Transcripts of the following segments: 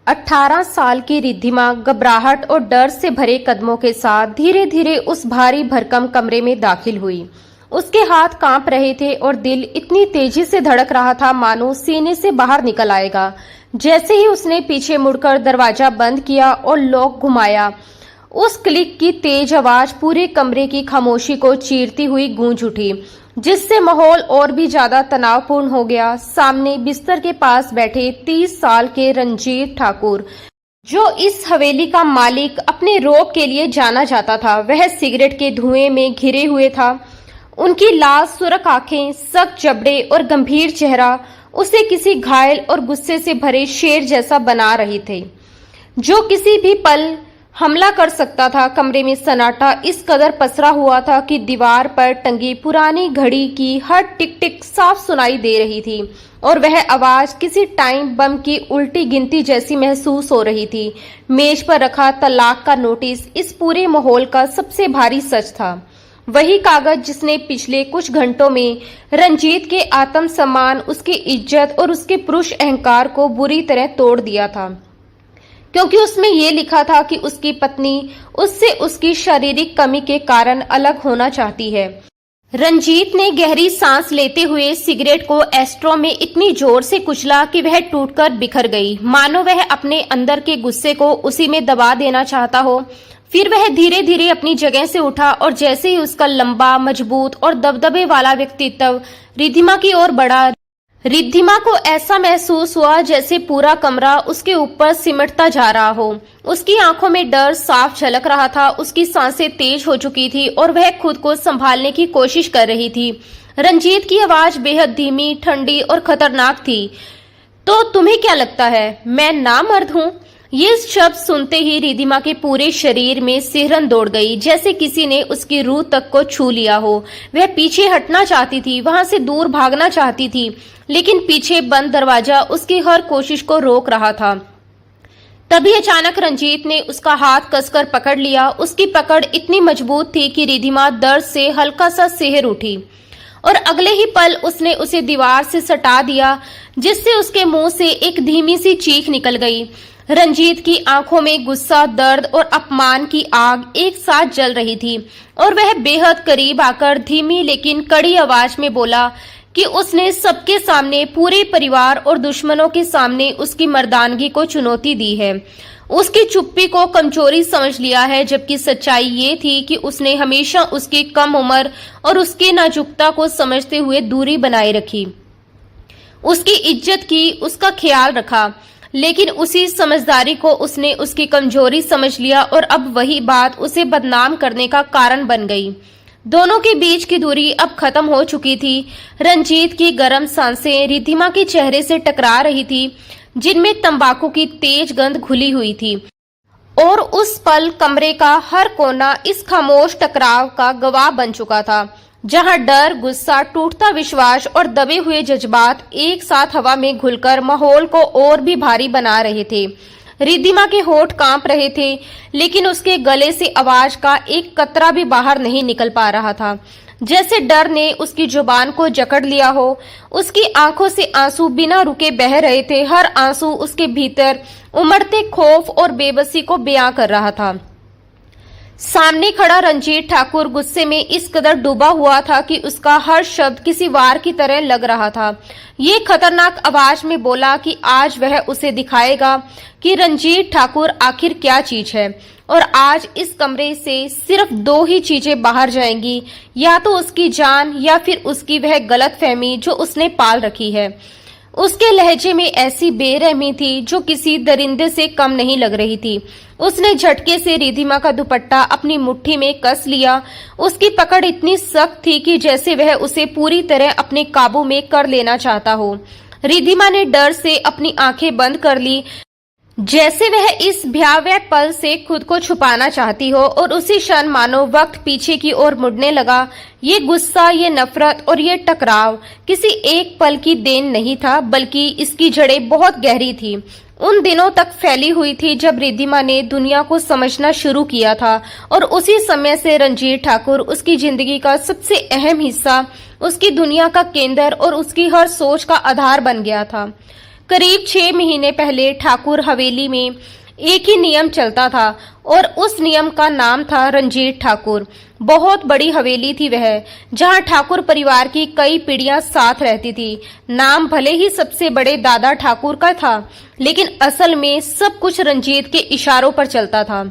18 साल की रिद्धिमा घबराहट और डर से भरे कदमों के साथ धीरे धीरे उस भारी भरकम कमरे में दाखिल हुई। उसके हाथ कांप रहे थे और दिल इतनी तेजी से धड़क रहा था मानो सीने से बाहर निकल आएगा। जैसे ही उसने पीछे मुड़कर दरवाजा बंद किया और लॉक घुमाया, उस क्लिक की तेज आवाज पूरे कमरे की खामोशी को चीरती हुई गूंज उठी, जिससे माहौल और भी ज्यादा तनावपूर्ण हो गया। सामने बिस्तर के पास बैठे 30 साल के रंजीत ठाकुर, जो इस हवेली का मालिक अपने रौब के लिए जाना जाता था, वह सिगरेट के धुएं में घिरे हुए था। उनकी लाल सुर्ख आंखें, सख्त जबड़े और गंभीर चेहरा उसे किसी घायल और गुस्से से भरे शेर जैसा बना रहे थे, जो किसी भी पल हमला कर सकता था। कमरे में सन्नाटा इस कदर पसरा हुआ था कि दीवार पर टंगी पुरानी घड़ी की हर टिक टिक साफ सुनाई दे रही थी और वह आवाज किसी टाइम बम की उल्टी गिनती जैसी महसूस हो रही थी। मेज पर रखा तलाक का नोटिस इस पूरे माहौल का सबसे भारी सच था। वही कागज जिसने पिछले कुछ घंटों में रंजीत के आत्मसम्मान, उसकी इज्जत और उसके पुरुष अहंकार को बुरी तरह तोड़ दिया था, क्योंकि उसमें यह लिखा था कि उसकी पत्नी उससे उसकी शारीरिक कमी के कारण अलग होना चाहती है। रंजीत ने गहरी सांस लेते हुए सिगरेट को एस्ट्रो में इतनी जोर से कुचला कि वह टूटकर बिखर गई, मानो वह अपने अंदर के गुस्से को उसी में दबा देना चाहता हो। फिर वह धीरे धीरे अपनी जगह से उठा और जैसे ही उसका लंबा, मजबूत और दबदबे वाला व्यक्तित्व रिद्धिमा की ओर बढ़ा, रिद्धिमा को ऐसा महसूस हुआ जैसे पूरा कमरा उसके ऊपर सिमटता जा रहा हो। उसकी आंखों में डर साफ झलक रहा था, उसकी सांसें तेज हो चुकी थी और वह खुद को संभालने की कोशिश कर रही थी। रंजीत की आवाज बेहद धीमी, ठंडी और खतरनाक थी। तो तुम्हें क्या लगता है मैं नामर्द हूँ? ये शब्द सुनते ही रिद्धिमा के पूरे शरीर में सिहरन दौड़ गई, जैसे किसी ने उसकी रूह तक को छू लिया हो। वह पीछे हटना चाहती थी, वहां से दूर भागना चाहती थी, लेकिन पीछे बंद दरवाजा उसकी हर कोशिश को रोक रहा था। तभी अचानक रंजीत ने उसका हाथ कसकर पकड़ लिया। उसकी पकड़ इतनी मजबूत थी कि रिद्धिमा दर्द से हल्का सा सिहर उठी और अगले ही पल उसने उसे दीवार से सटा दिया, जिससे उसके मुंह से एक धीमी सी चीख निकल गई। रंजीत की आंखों में गुस्सा, दर्द और अपमान की आग एक साथ जल रही थी और वह बेहद करीब आकर धीमी लेकिन कड़ी आवाज में बोला कि उसने सबके सामने, पूरे परिवार और दुश्मनों के सामने उसकी मर्दानगी को चुनौती दी है, उसकी चुप्पी को कमजोरी समझ लिया है, जबकि सच्चाई ये थी कि उसने हमेशा उसकी कम उम्र और उसकी नाजुकता को समझते हुए दूरी बनाए रखी, उसकी इज्जत की, उसका ख्याल रखा। लेकिन उसी समझदारी को उसने उसकी कमजोरी समझ लिया और अब वही बात उसे बदनाम करने का कारण बन गई। दोनों के बीच की दूरी अब खत्म हो चुकी थी। रंजीत की गर्म सांसें रिद्धिमा के चेहरे से टकरा रही थी, जिनमें तंबाकू की तेज गंध घुली हुई थी, और उस पल कमरे का हर कोना इस खामोश टकराव का गवाह बन चुका था, जहां डर, गुस्सा, टूटता विश्वास और दबे हुए जज्बात एक साथ हवा में घुलकर माहौल को और भी भारी बना रहे थे। रिद्धिमा के होठ कांप रहे थे, लेकिन उसके गले से आवाज का एक कतरा भी बाहर नहीं निकल पा रहा था, जैसे डर ने उसकी जुबान को जकड़ लिया हो। उसकी आंखों से आंसू बिना रुके बह रहे थे, हर आंसू उसके भीतर उमड़ते खौफ और बेबसी को बयां कर रहा था। सामने खड़ा रंजीत ठाकुर गुस्से में इस कदर डूबा हुआ था कि उसका हर शब्द किसी वार की तरह लग रहा था। ये खतरनाक आवाज में बोला कि आज वह उसे दिखाएगा कि रंजीत ठाकुर आखिर क्या चीज है, और आज इस कमरे से सिर्फ दो ही चीजें बाहर जाएंगी, या तो उसकी जान या फिर उसकी वह गलतफहमी जो उसने पाल रखी है। उसके लहजे में ऐसी बेरहमी थी जो किसी दरिंदे से कम नहीं लग रही थी। उसने झटके से रिद्धिमा का दुपट्टा अपनी मुट्ठी में कस लिया। उसकी पकड़ इतनी सख्त थी कि जैसे वह उसे पूरी तरह अपने काबू में कर लेना चाहता हो। रिद्धिमा ने डर से अपनी आंखें बंद कर ली, जैसे वह इस भयावह पल से खुद को छुपाना चाहती हो, और उसी क्षण मानो वक्त पीछे की ओर मुड़ने लगा। ये गुस्सा, ये नफरत और ये टकराव किसी एक पल की देन नहीं था, बल्कि इसकी जड़ें बहुत गहरी थी। उन दिनों तक फैली हुई थी जब रिद्धिमा ने दुनिया को समझना शुरू किया था, और उसी समय से रंजीत ठाकुर उसकी जिंदगी का सबसे अहम हिस्सा, उसकी दुनिया का केंद्र और उसकी हर सोच का आधार बन गया था। करीब 6 महीने पहले ठाकुर हवेली में एक ही नियम चलता था और उस नियम का नाम था रंजीत ठाकुर। बहुत बड़ी हवेली थी वह, जहां ठाकुर परिवार की कई पीढ़ियां साथ रहती थी। नाम भले ही सबसे बड़े दादा ठाकुर का था, लेकिन असल में सब कुछ रंजीत के इशारों पर चलता था।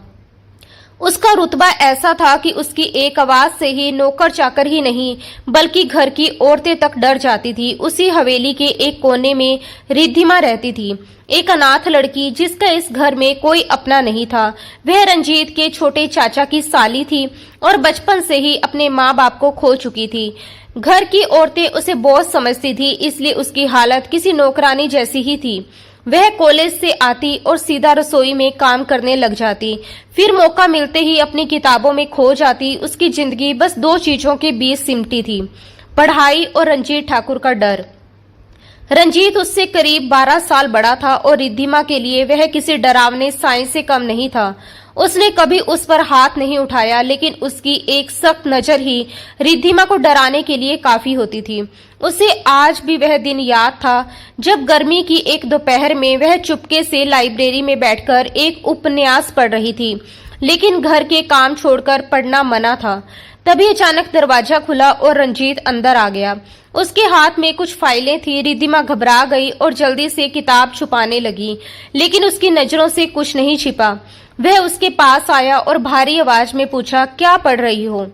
उसका रुतबा ऐसा था कि उसकी एक आवाज से ही नौकर चाकर ही नहीं बल्कि घर की औरतें तक डर जाती थी। उसी हवेली के एक कोने में रिद्धिमा रहती थी, एक अनाथ लड़की जिसका इस घर में कोई अपना नहीं था। वह रंजीत के छोटे चाचा की साली थी और बचपन से ही अपने माँ बाप को खो चुकी थी। घर की औरतें उसे बोझ समझती थी, इसलिए उसकी हालत किसी नौकरानी जैसी ही थी। वह कॉलेज से आती और सीधा रसोई में काम करने लग जाती, फिर मौका मिलते ही अपनी किताबों में खो जाती। उसकी जिंदगी बस 2 चीजों के बीच सिमटी थी, पढ़ाई और रंजीत ठाकुर का डर। रंजीत उससे करीब 12 साल बड़ा था और रिद्धिमा के लिए वह किसी डरावने साईं से कम नहीं था। उसने कभी उस पर हाथ नहीं उठाया, लेकिन उसकी एक सख्त नजर ही रिद्धिमा को डराने के लिए काफी होती थी। उसे आज भी वह दिन याद था जब गर्मी की एक दोपहर में वह चुपके से लाइब्रेरी में बैठकर एक उपन्यास पढ़ रही थी, लेकिन घर के काम छोड़कर पढ़ना मना था। तभी अचानक दरवाजा खुला और रंजीत अंदर आ गया। उसके हाथ में कुछ फाइलें थी। रिद्धिमा घबरा गई और जल्दी से किताब छुपाने लगी, लेकिन उसकी नजरों से कुछ नहीं छिपा। वह उसके पास आया और भारी आवाज में पूछा, क्या पढ़ रही हो?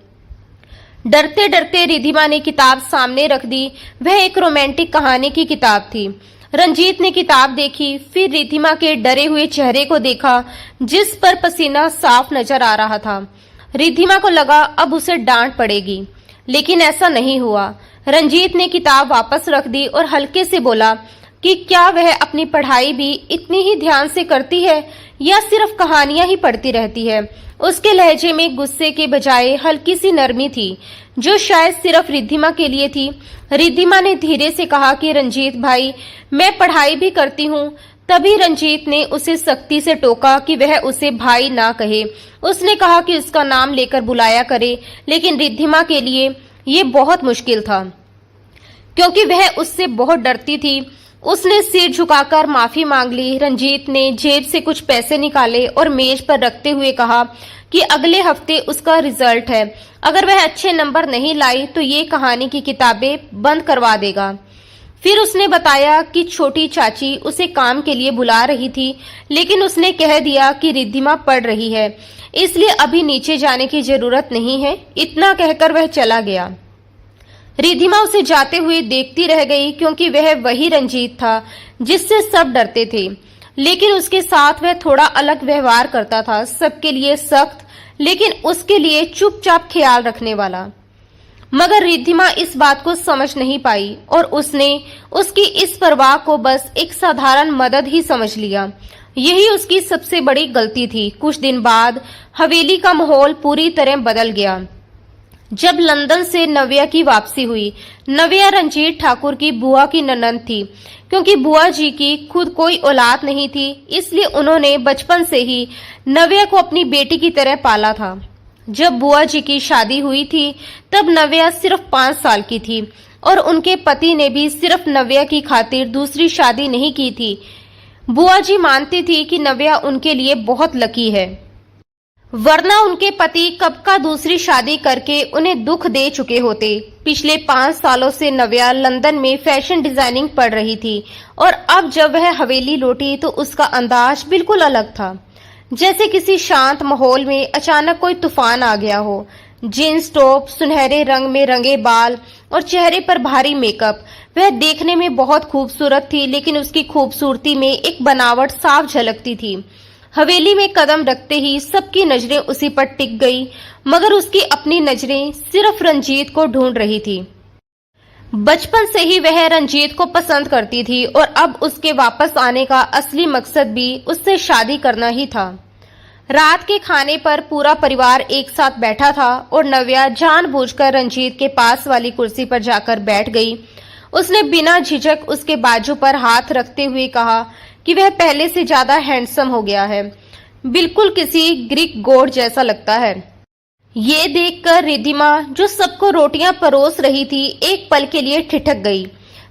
डरते डरते रिद्धिमा ने किताब सामने रख दी। वह एक रोमांटिक कहानी की किताब थी। रंजीत ने किताब देखी, फिर रिद्धिमा के डरे हुए चेहरे को देखा जिस पर पसीना साफ नजर आ रहा था। रिद्धिमा को लगा अब उसे डांट पड़ेगी, लेकिन ऐसा नहीं हुआ। रंजीत ने किताब वापस रख दी और हल्के से बोला कि क्या वह अपनी पढ़ाई भी इतनी ही ध्यान से करती है या सिर्फ कहानियां ही पढ़ती रहती है? उसके लहजे में गुस्से के बजाय हल्की सी नरमी थी, जो शायद सिर्फ रिद्धिमा के लिए थी। रिद्धिमा ने धीरे से कहा कि रंजीत भाई, मैं पढ़ाई भी करती हूँ। तभी रंजीत ने उसे सख्ती से टोका कि वह उसे भाई ना कहे। उसने कहा कि उसका नाम लेकर बुलाया करे, लेकिन रिद्धिमा के लिए ये बहुत मुश्किल था, क्योंकि वह उससे बहुत डरती थी। उसने सिर झुकाकर माफी मांग ली। रंजीत ने जेब से कुछ पैसे निकाले और मेज पर रखते हुए कहा कि अगले हफ्ते उसका रिजल्ट है। अगर वह अच्छे नंबर नहीं लाई तो ये कहानी की किताबें बंद करवा देगा। फिर उसने बताया कि छोटी चाची उसे काम के लिए बुला रही थी, लेकिन उसने कह दिया कि रिद्धिमा पढ़ रही है, इसलिए अभी नीचे जाने की जरूरत नहीं है। इतना कहकर वह चला गया। रिद्धिमा उसे जाते हुए देखती रह गई, क्योंकि वह वही रंजीत था जिससे सब डरते थे, लेकिन उसके साथ वह थोड़ा अलग व्यवहार करता था। सबके लिए सख्त, लेकिन उसके लिए चुपचाप ख्याल रखने वाला। मगर रिद्धिमा इस बात को समझ नहीं पाई और उसने उसकी इस परवाह को बस एक साधारण मदद ही समझ लिया। यही उसकी सबसे बड़ी गलती थी। कुछ दिन बाद हवेली का माहौल पूरी तरह बदल गया। जब लंदन से नव्या की वापसी हुई। नव्या रंजीत ठाकुर की बुआ की ननंद थी। क्योंकि बुआ जी की खुद कोई औलाद नहीं थी, इसलिए उन्होंने बचपन से ही नव्या को अपनी बेटी की तरह पाला था। जब बुआ जी की शादी हुई थी तब नव्या सिर्फ 5 साल की थी और उनके पति ने भी सिर्फ नव्या की खातिर दूसरी शादी नहीं की थी। बुआ जी मानती थी कि नव्या उनके लिए बहुत लकी है, वरना उनके पति कब का दूसरी शादी करके उन्हें दुख दे चुके होते। पिछले 5 सालों से नव्या लंदन में फैशन डिजाइनिंग पढ़ रही थी और अब जब वह हवेली लौटी तो उसका अंदाज बिल्कुल अलग था, जैसे किसी शांत माहौल में अचानक कोई तूफान आ गया हो। जींस टॉप, सुनहरे रंग में रंगे बाल और चेहरे पर भारी मेकअप। वह देखने में बहुत खूबसूरत थी, लेकिन उसकी खूबसूरती में एक बनावट साफ झलकती थी। हवेली में कदम रखते ही सबकी नजरें उसी पर टिक गई, मगर उसकी अपनी नजरें सिर्फ रंजीत को ढूंढ रही थी। बचपन से ही वह रंजीत को पसंद करती थी और अब उसके वापस आने का असली मकसद भी उससे शादी करना ही था। रात के खाने पर पूरा परिवार एक साथ बैठा था और नव्या जानबूझकर रंजीत के पास वाली कुर्सी पर जाकर बैठ गई। उसने बिना झिझक उसके बाजू पर हाथ रखते हुए कहा कि वह पहले से ज्यादा हैंडसम हो गया है, बिल्कुल किसी ग्रीक गॉड जैसा लगता है। ये देखकर रिद्धिमा, जो सबको रोटियां परोस रही थी, एक पल के लिए ठिठक गई,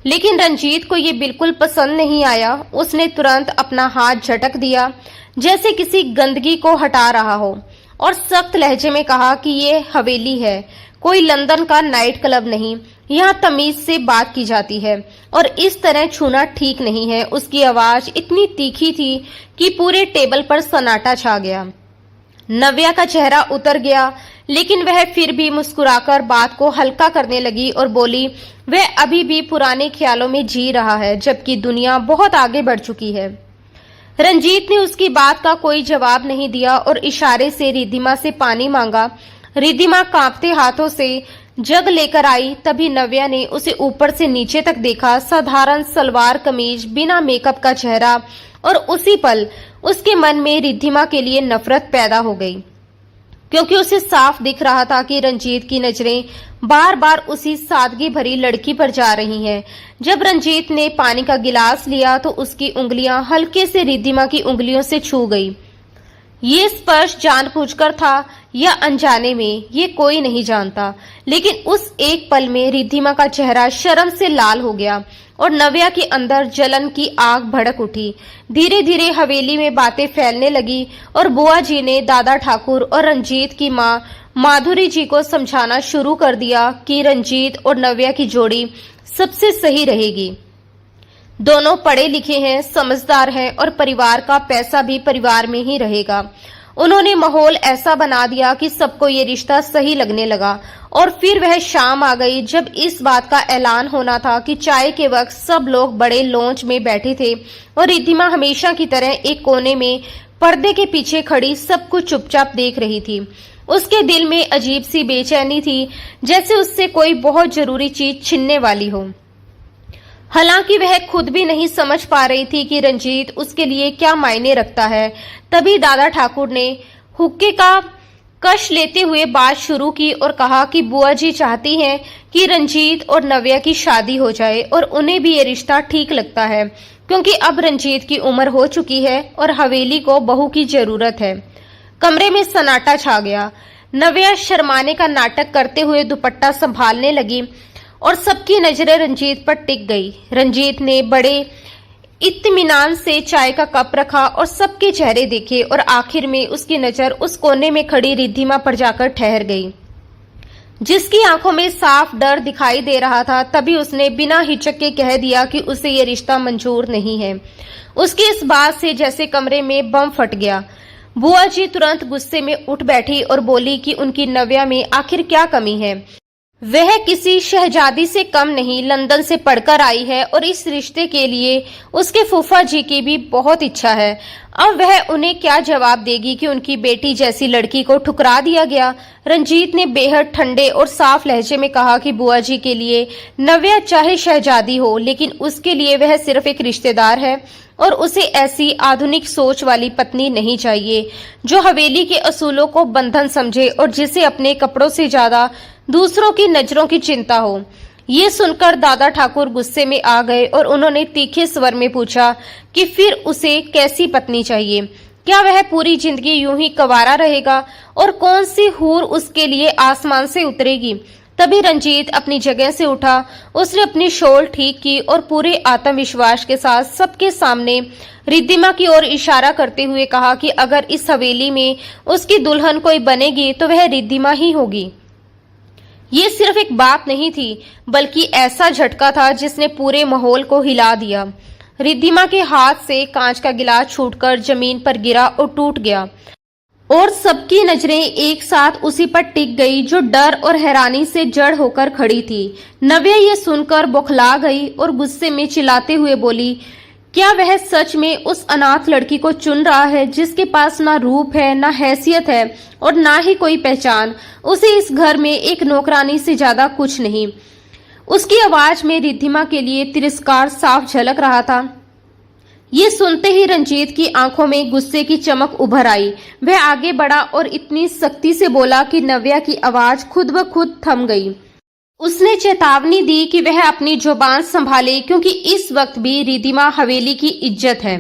लेकिन रंजीत को ये बिल्कुल पसंद नहीं आया। उसने तुरंत अपना हाथ झटक दिया जैसे किसी गंदगी को हटा रहा हो और सख्त लहजे में कहा कि ये हवेली है, कोई लंदन का नाइट क्लब नहीं। यहाँ तमीज से बात की जाती है और इस तरह छूना ठीक नहीं है। उसकी आवाज इतनी तीखी थी कि पूरे टेबल पर सन्नाटा छा गया। नव्या का चेहरा उतर गया, लेकिन वह फिर भी मुस्कुराकर बात को हल्का करने लगी और बोली, वह अभी भी पुराने ख्यालों में जी रहा है, जबकि दुनिया बहुत आगे बढ़ चुकी है। रंजीत ने उसकी बात का कोई जवाब नहीं दिया और इशारे से रिद्धिमा से पानी मांगा। रिद्धिमा कांपते हाथों से जग लेकर आई। तभी नव्या ने उसे ऊपर से नीचे तक देखा। साधारण सलवार कमीज, बिना मेकअप का चेहरा, और उसी पल उसके मन में रिद्धिमा के लिए नफरत पैदा हो गई, क्योंकि उसे साफ दिख रहा था कि रंजीत की नजरें बार बार उसी सादगी भरी लड़की पर जा रही हैं। जब रंजीत ने पानी का गिलास लिया तो उसकी उंगलियां हल्के से रिद्धिमा की उंगलियों से छू गई। ये स्पर्श जानबूझकर था या अनजाने में, ये कोई नहीं जानता, लेकिन उस एक पल में रिद्धिमा का चेहरा शर्म से लाल हो गया और नव्या के अंदर जलन की आग भड़क उठी। धीरे धीरे हवेली में बातें फैलने लगी और बुआ जी ने दादा ठाकुर और रंजीत की माँ माधुरी जी को समझाना शुरू कर दिया कि रंजीत और नव्या की जोड़ी सबसे सही रहेगी। दोनों पढ़े लिखे हैं, समझदार हैं और परिवार का पैसा भी परिवार में ही रहेगा। उन्होंने माहौल ऐसा बना दिया कि सबको ये रिश्ता सही लगने लगा। और फिर वह शाम आ गई जब इस बात का ऐलान होना था कि चाय के वक्त सब लोग बड़े लॉन्च में बैठे थे और रिद्धिमा हमेशा की तरह एक कोने में पर्दे के पीछे खड़ी सब कुछ चुपचाप देख रही थी। उसके दिल में अजीब सी बेचैनी थी, जैसे उससे कोई बहुत जरूरी चीज छिनने वाली हो। हालांकि वह खुद भी नहीं समझ पा रही थी कि रंजीत उसके लिए क्या मायने रखता है। तभी दादा ठाकुर ने हुक्के का कश लेते हुए बात शुरू की और कहा कि बुआ जी चाहती हैं कि रंजीत और नव्या की शादी हो जाए और उन्हें भी ये रिश्ता ठीक लगता है, क्योंकि अब रंजीत की उम्र हो चुकी है और हवेली को बहू की जरूरत है। कमरे में सन्नाटा छा गया। नव्या शर्माने का नाटक करते हुए दुपट्टा संभालने लगी और सबकी नजरें रंजीत पर टिक गई। रंजीत ने बड़े इत्मीनान से चाय का कप रखा और सबके चेहरे देखे और आखिर में उसकी नजर उस कोने में खड़ी रिद्धिमा पर जाकर ठहर गई, जिसकी आंखों में साफ डर दिखाई दे रहा था। तभी उसने बिना हिचक के कह दिया कि उसे ये रिश्ता मंजूर नहीं है। उसकी इस बात से जैसे कमरे में बम फट गया। बुआ जी तुरंत गुस्से में उठ बैठी और बोली कि उनकी नव्या में आखिर क्या कमी है। वह किसी शहजादी से कम नहीं, लंदन से पढ़कर आई है और इस रिश्ते के लिए उसके फूफा जी की भी बहुत इच्छा है। अब वह उन्हें क्या जवाब देगी कि उनकी बेटी जैसी लड़की को ठुकरा दिया गया। रंजीत ने बेहद ठंडे और साफ लहजे में कहा कि बुआ जी के लिए नव्या चाहे शहजादी हो, लेकिन उसके लिए वह सिर्फ एक रिश्तेदार है और उसे ऐसी आधुनिक सोच वाली पत्नी नहीं चाहिए जो हवेली के असूलों को बंधन समझे और जिसे अपने कपड़ों से ज्यादा दूसरों की नजरों की चिंता हो। ये सुनकर दादा ठाकुर गुस्से में आ गए और उन्होंने तीखे स्वर में पूछा कि फिर उसे कैसी पत्नी चाहिए? क्या वह पूरी जिंदगी यूं ही कंवारा रहेगा और कौन सी हूर उसके लिए आसमान से उतरेगी? तभी रंजीत अपनी जगह से उठा। उसने अपनी शॉल ठीक की और पूरे आत्मविश्वास के साथ सबके सामने रिद्धिमा की ओर इशारा करते हुए कहा कि अगर इस हवेली में उसकी दुल्हन कोई बनेगी तो वह रिद्धिमा ही होगी। ये सिर्फ एक बात नहीं थी, बल्कि ऐसा झटका था जिसने पूरे माहौल को हिला दिया। रिद्धिमा के हाथ से कांच का गिलास छूटकर जमीन पर गिरा और टूट गया और सबकी नजरें एक साथ उसी पर टिक गई, जो डर और हैरानी से जड़ होकर खड़ी थी। नव्या ये सुनकर बौखला गई और गुस्से में चिल्लाते हुए बोली, क्या वह सच में उस अनाथ लड़की को चुन रहा है जिसके पास ना रूप है, ना हैसियत है और ना ही कोई पहचान? उसे इस घर में एक नौकरानी से ज्यादा कुछ नहीं। उसकी आवाज में रिद्धिमा के लिए तिरस्कार साफ झलक रहा था। ये सुनते ही रंजीत की आंखों में गुस्से की चमक उभर आई। वह आगे बढ़ा और इतनी सख्ती से बोला कि नव्या की आवाज खुद ब खुद थम गई। उसने चेतावनी दी कि वह अपनी जुबान संभाले, क्योंकि इस वक्त भी रिद्धिमा हवेली की इज्जत है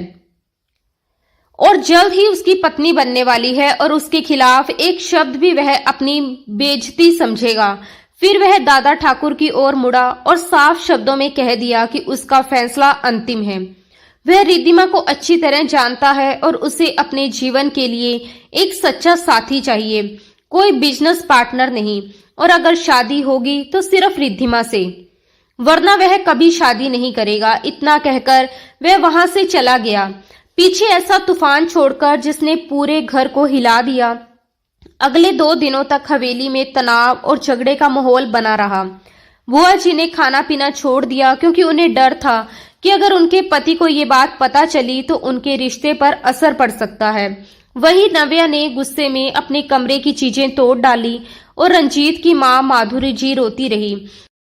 और जल्द ही उसकी पत्नी बनने वाली है और उसके खिलाफ एक शब्द भी वह अपनी बेइज्जती समझेगा। फिर वह दादा ठाकुर की ओर मुड़ा और साफ शब्दों में कह दिया कि उसका फैसला अंतिम है। वह रिद्धिमा को अच्छी तरह जानता है और उसे अपने जीवन के लिए एक सच्चा साथी चाहिए, कोई बिजनेस पार्टनर नहीं, और अगर शादी होगी तो सिर्फ रिद्धिमा से, वरना वह कभी शादी नहीं करेगा। इतना कहकर वह वहां से चला गया, पीछे ऐसा तूफान छोड़कर जिसने पूरे घर को हिला दिया। अगले 2 दिनों तक हवेली में तनाव और झगड़े का माहौल बना रहा। बुआ जी ने खाना पीना छोड़ दिया क्योंकि उन्हें डर था कि अगर उनके पति को ये बात पता चली तो उनके रिश्ते पर असर पड़ सकता है। वही नव्या ने गुस्से में अपने कमरे की चीजें तोड़ डाली और रंजीत की मां माधुरी जी रोती रही।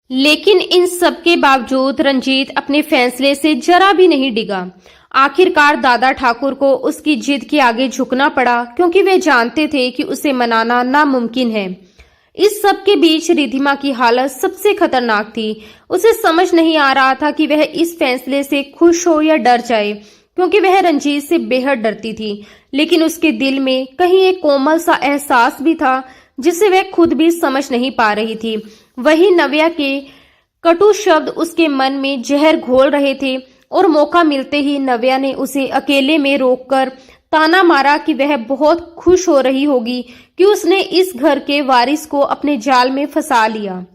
लेकिन इन सब के बावजूद रंजीत अपने फैसले से जरा भी नहीं डिगा। आखिरकार दादा ठाकुर को उसकी जिद के आगे झुकना पड़ा क्योंकि वे जानते थे कि उसे मनाना नामुमकिन है। इस सब के बीच रिद्धिमा की हालत सबसे खतरनाक थी। उसे समझ नहीं आ रहा था कि वह इस फैसले से खुश हो या डर जाए, क्योंकि वह रंजीत से बेहद डरती थी। लेकिन उसके दिल में कहीं एक कोमल सा एहसास भी था जिसे वह खुद भी समझ नहीं पा रही थी। वही नव्या के कटु शब्द उसके मन में जहर घोल रहे थे और मौका मिलते ही नव्या ने उसे अकेले में रोककर ताना मारा कि वह बहुत खुश हो रही होगी कि उसने इस घर के वारिस को अपने जाल में फंसा लिया।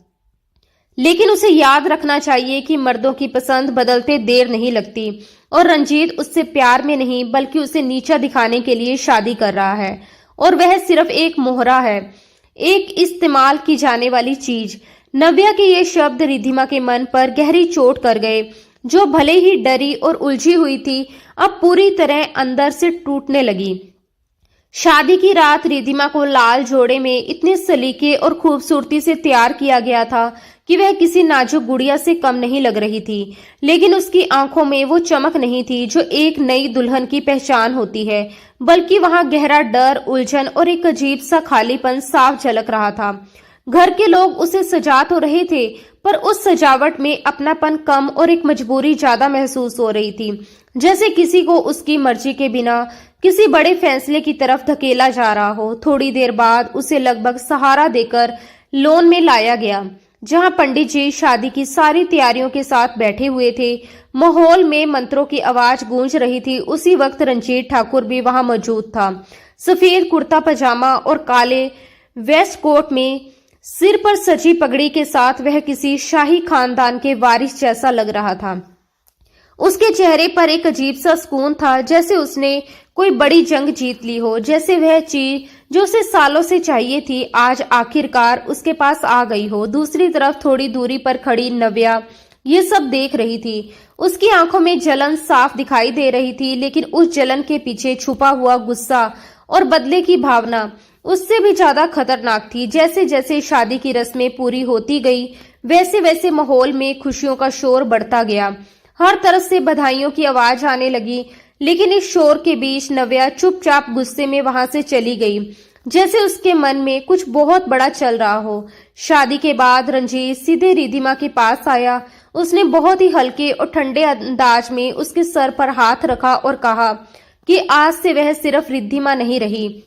लेकिन उसे याद रखना चाहिए कि मर्दों की पसंद बदलते देर नहीं लगती और रंजीत उससे प्यार में नहीं बल्कि उसे नीचा दिखाने के लिए शादी कर रहा है, और वह सिर्फ एक मोहरा है, एक इस्तेमाल की जाने वाली चीज। नव्या के ये शब्द रिद्धिमा के मन पर गहरी चोट कर गए। जो भले ही डरी और उलझी हुई थी, अब पूरी तरह अंदर से टूटने लगी। शादी की रात रिद्धिमा को लाल जोड़े में इतने सलीके और खूबसूरती से तैयार किया गया था कि वह किसी नाजुक गुड़िया से कम नहीं लग रही थी। लेकिन उसकी आंखों में वो चमक नहीं थी जो एक नई दुल्हन की पहचान होती है, बल्कि वहां गहरा डर, उलझन और एक अजीब सा खालीपन साफ झलक रहा था। घर के लोग उसे सजा तो रहे थे, पर उस सजावट में अपनापन कम और एक मजबूरी ज्यादा महसूस हो रही थी, जैसे किसी को उसकी मर्जी के बिना किसी बड़े फैसले की तरफ धकेला जा रहा हो। थोड़ी देर बाद उसे लगभग सहारा देकर लॉन में लाया गया, जहां पंडित जी शादी की सारी तैयारियों के साथ बैठे हुए थे। माहौल में मंत्रों की आवाज गूंज रही थी। उसी वक्त रंजीत ठाकुर भी वहां मौजूद था। सफेद कुर्ता पजामा और काले वेस्ट कोट में सिर पर सजी पगड़ी के साथ वह किसी शाही खानदान के वारिस जैसा लग रहा था। उसके चेहरे पर एक अजीब सा सुकून था, जैसे उसने कोई बड़ी जंग जीत ली हो, जैसे वह चीज जो उसे सालों से चाहिए थी आज आखिरकार उसके पास आ गई हो। दूसरी तरफ थोड़ी दूरी पर खड़ी नव्या ये सब देख रही थी। उसकी आंखों में जलन साफ दिखाई दे रही थी, लेकिन उस जलन के पीछे छुपा हुआ गुस्सा और बदले की भावना उससे भी ज्यादा खतरनाक थी। जैसे जैसे शादी की रस्में पूरी होती गई, वैसे वैसे माहौल में खुशियों का शोर बढ़ता गया। हर तरफ से बधाइयों की आवाज आने लगी, लेकिन इस शोर के बीच नव्या चुपचाप गुस्से में वहां से चली गई, जैसे उसके मन में कुछ बहुत बड़ा चल रहा हो। शादी के बाद रंजीत सीधे रिद्धिमा के पास आया। उसने बहुत ही हल्के और ठंडे अंदाज में उसके सर पर हाथ रखा और कहा कि आज से वह सिर्फ रिद्धिमा नहीं रही,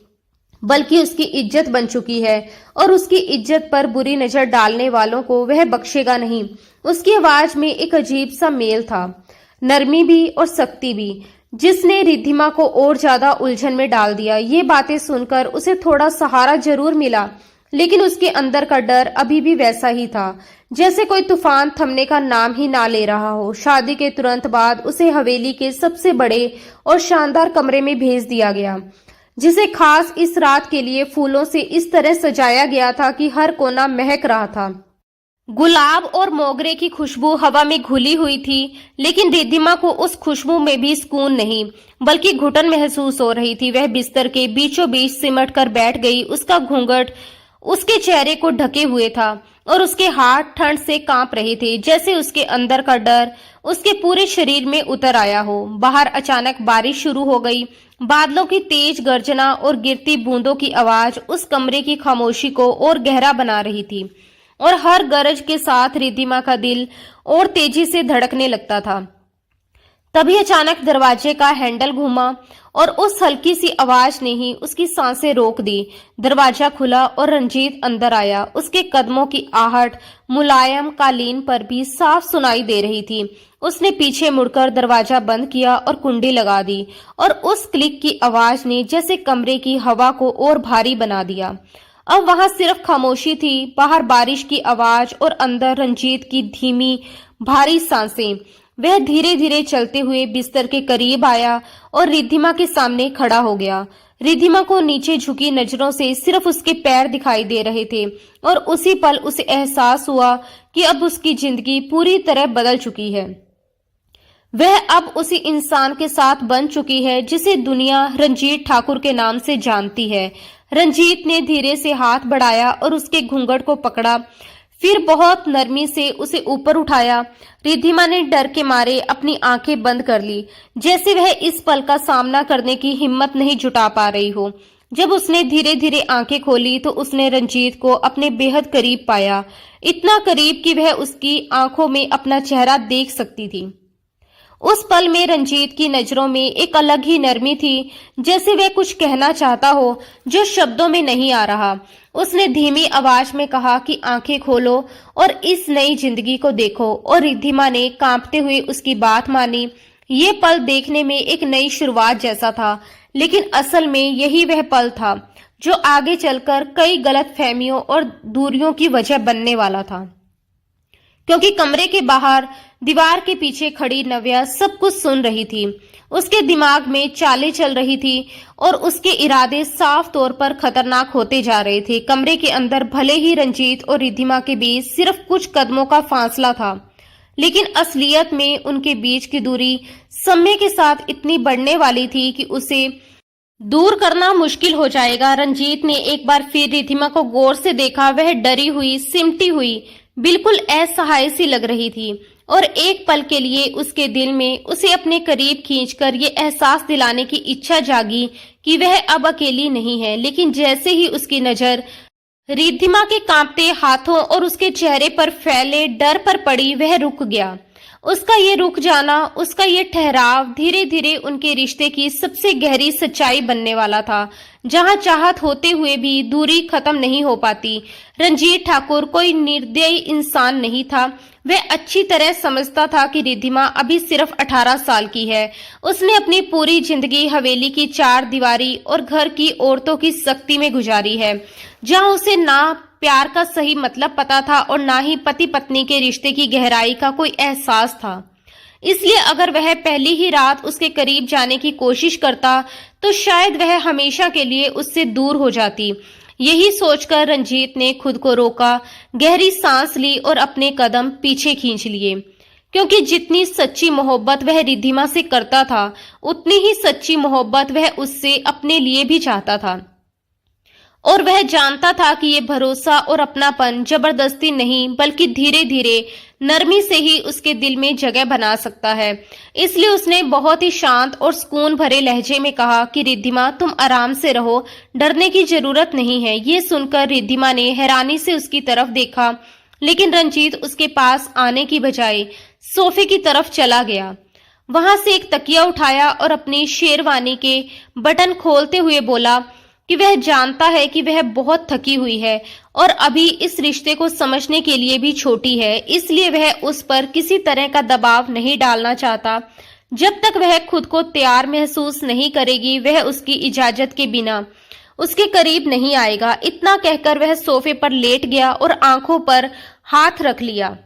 बल्कि उसकी इज्जत बन चुकी है, और उसकी इज्जत पर बुरी नजर डालने वालों को वह बख्शेगा नहीं। उसकी आवाज में एक अजीब सा मेल था, नरमी भी और सख्ती भी, जिसने रिद्धिमा को और ज्यादा उलझन में डाल दिया। ये बातें सुनकर उसे थोड़ा सहारा जरूर मिला, लेकिन उसके अंदर का डर अभी भी वैसा ही था, जैसे कोई तूफान थमने का नाम ही ना ले रहा हो। शादी के तुरंत बाद उसे हवेली के सबसे बड़े और शानदार कमरे में भेज दिया गया, जिसे खास इस रात के लिए फूलों से इस तरह सजाया गया था कि हर कोना महक रहा था। गुलाब और मोगरे की खुशबू हवा में घुली हुई थी, लेकिन रिद्धिमा को उस खुशबू में भी सुकून नहीं बल्कि घुटन महसूस हो रही थी। वह बिस्तर के बीचों बीच सिमट कर बैठ गई। उसका घूंघट उसके चेहरे को ढके हुए था और उसके हाथ ठंड से कांप रहे थे, जैसे उसके अंदर का डर उसके पूरे शरीर में उतर आया हो। बाहर अचानक बारिश शुरू हो गई। बादलों की तेज गर्जना और गिरती बूंदों की आवाज उस कमरे की खामोशी को और गहरा बना रही थी, और हर गरज के साथ रिद्धिमा का दिल और तेजी से धड़कने लगता था। तभी अचानक दरवाजे का हैंडल घूमा और उस हल्की सी आवाज ने ही उसकी सांसें रोक दी। दरवाजा खुला और रंजीत अंदर आया। उसके कदमों की आहट मुलायम कालीन पर भी साफ सुनाई दे रही थी। उसने पीछे मुड़कर दरवाजा बंद किया और कुंडी लगा दी, और उस क्लिक की आवाज ने जैसे कमरे की हवा को और भारी बना दिया। अब वहां सिर्फ खामोशी थी, बाहर बारिश की आवाज और अंदर रंजीत की धीमी भारी सांसें। वह धीरे धीरे चलते हुए बिस्तर के करीब आया और रिद्धिमा के सामने खड़ा हो गया। रिद्धिमा को नीचे झुकी नजरों से सिर्फ उसके पैर दिखाई दे रहे थे, और उसी पल उसे एहसास हुआ कि अब उसकी जिंदगी पूरी तरह बदल चुकी है। वह अब उसी इंसान के साथ बन चुकी है जिसे दुनिया रंजीत ठाकुर के नाम से जानती है। रंजीत ने धीरे से हाथ बढ़ाया और उसके घूंघट को पकड़ा, फिर बहुत नरमी से उसे ऊपर उठाया। रिद्धिमा ने डर के मारे अपनी आंखें बंद कर ली, जैसे वह इस पल का सामना करने की हिम्मत नहीं जुटा पा रही हो। जब उसने धीरे धीरे आंखें खोली तो उसने रंजीत को अपने बेहद करीब पाया, इतना करीब कि वह उसकी आंखों में अपना चेहरा देख सकती थी। उस पल में रंजीत की नजरों में एक अलग ही नरमी थी, जैसे वह कुछ कहना चाहता हो जो शब्दों में नहीं आ रहा। उसने धीमी आवाज में कहा कि आंखें खोलो और इस नई जिंदगी को देखो, और रिद्धिमा ने कांपते हुए उसकी बात मानी। ये पल देखने में एक नई शुरुआत जैसा था, लेकिन असल में यही वह पल था जो आगे चलकर कई गलतफहमियों और दूरियों की वजह बनने वाला था। क्योंकि कमरे के बाहर दीवार के पीछे खड़ी नव्या सब कुछ सुन रही थी। उसके दिमाग में चालें चल रही थी और उसके इरादे साफ तौर पर खतरनाक होते जा रहे थे। कमरे के अंदर भले ही रंजीत और रिद्धिमा के बीच सिर्फ कुछ कदमों का फासला था, लेकिन असलियत में उनके बीच की दूरी समय के साथ इतनी बढ़ने वाली थी कि उसे दूर करना मुश्किल हो जाएगा। रंजीत ने एक बार फिर रिद्धिमा को गौर से देखा। वह डरी हुई, सिमटी हुई, बिल्कुल असहाय सी लग रही थी, और एक पल के लिए उसके दिल में उसे अपने करीब खींचकर ये एहसास दिलाने की इच्छा जागी कि वह अब अकेली नहीं है। लेकिन जैसे ही उसकी नजर रिद्धिमा के कांपते हाथों और उसके चेहरे पर फैले डर पर पड़ी, वह रुक गया। उसका ये रुक जाना, उसका ये ठहराव धीरे धीरे उनके रिश्ते की सबसे गहरी सच्चाई बनने वाला था। जहां चाहत होते हुए भी दूरी खत्म नहीं हो पाती। रंजीत ठाकुर कोई निर्दयी इंसान नहीं था। वह अच्छी तरह समझता था कि रिद्धिमा अभी सिर्फ 18 साल की है। उसने अपनी पूरी जिंदगी हवेली की चार दीवारी और घर की औरतों की सख्ती में गुजारी है, जहां उसे ना प्यार का सही मतलब पता था और ना ही पति पत्नी के रिश्ते की गहराई का कोई एहसास था। इसलिए अगर वह पहली ही रात उसके करीब जाने की कोशिश करता तो शायद वह हमेशा के लिए उससे दूर हो जाती। यही सोचकर रंजीत ने खुद को रोका, गहरी सांस ली और अपने कदम पीछे खींच लिए। क्योंकि जितनी सच्ची मोहब्बत वह रिद्धिमा से करता था, उतनी ही सच्ची मोहब्बत वह उससे अपने लिए भी चाहता था। और वह जानता था कि ये भरोसा और अपनापन जबरदस्ती नहीं, बल्कि धीरे धीरे नरमी से ही उसके दिल में जगह बना सकता है। इसलिए उसने बहुत ही शांत और सुकून भरे लहजे में कहा कि रिद्धिमा, तुम आराम से रहो, डरने की जरूरत नहीं है। ये सुनकर रिद्धिमा ने हैरानी से उसकी तरफ देखा, लेकिन रंजीत उसके पास आने की बजाय सोफे की तरफ चला गया। वहां से एक तकिया उठाया और अपनी शेरवानी के बटन खोलते हुए बोला कि वह जानता है कि वह बहुत थकी हुई है और अभी इस रिश्ते को समझने के लिए भी छोटी है, इसलिए वह उस पर किसी तरह का दबाव नहीं डालना चाहता। जब तक वह खुद को तैयार महसूस नहीं करेगी, वह उसकी इजाजत के बिना उसके करीब नहीं आएगा। इतना कहकर वह सोफे पर लेट गया और आंखों पर हाथ रख लिया।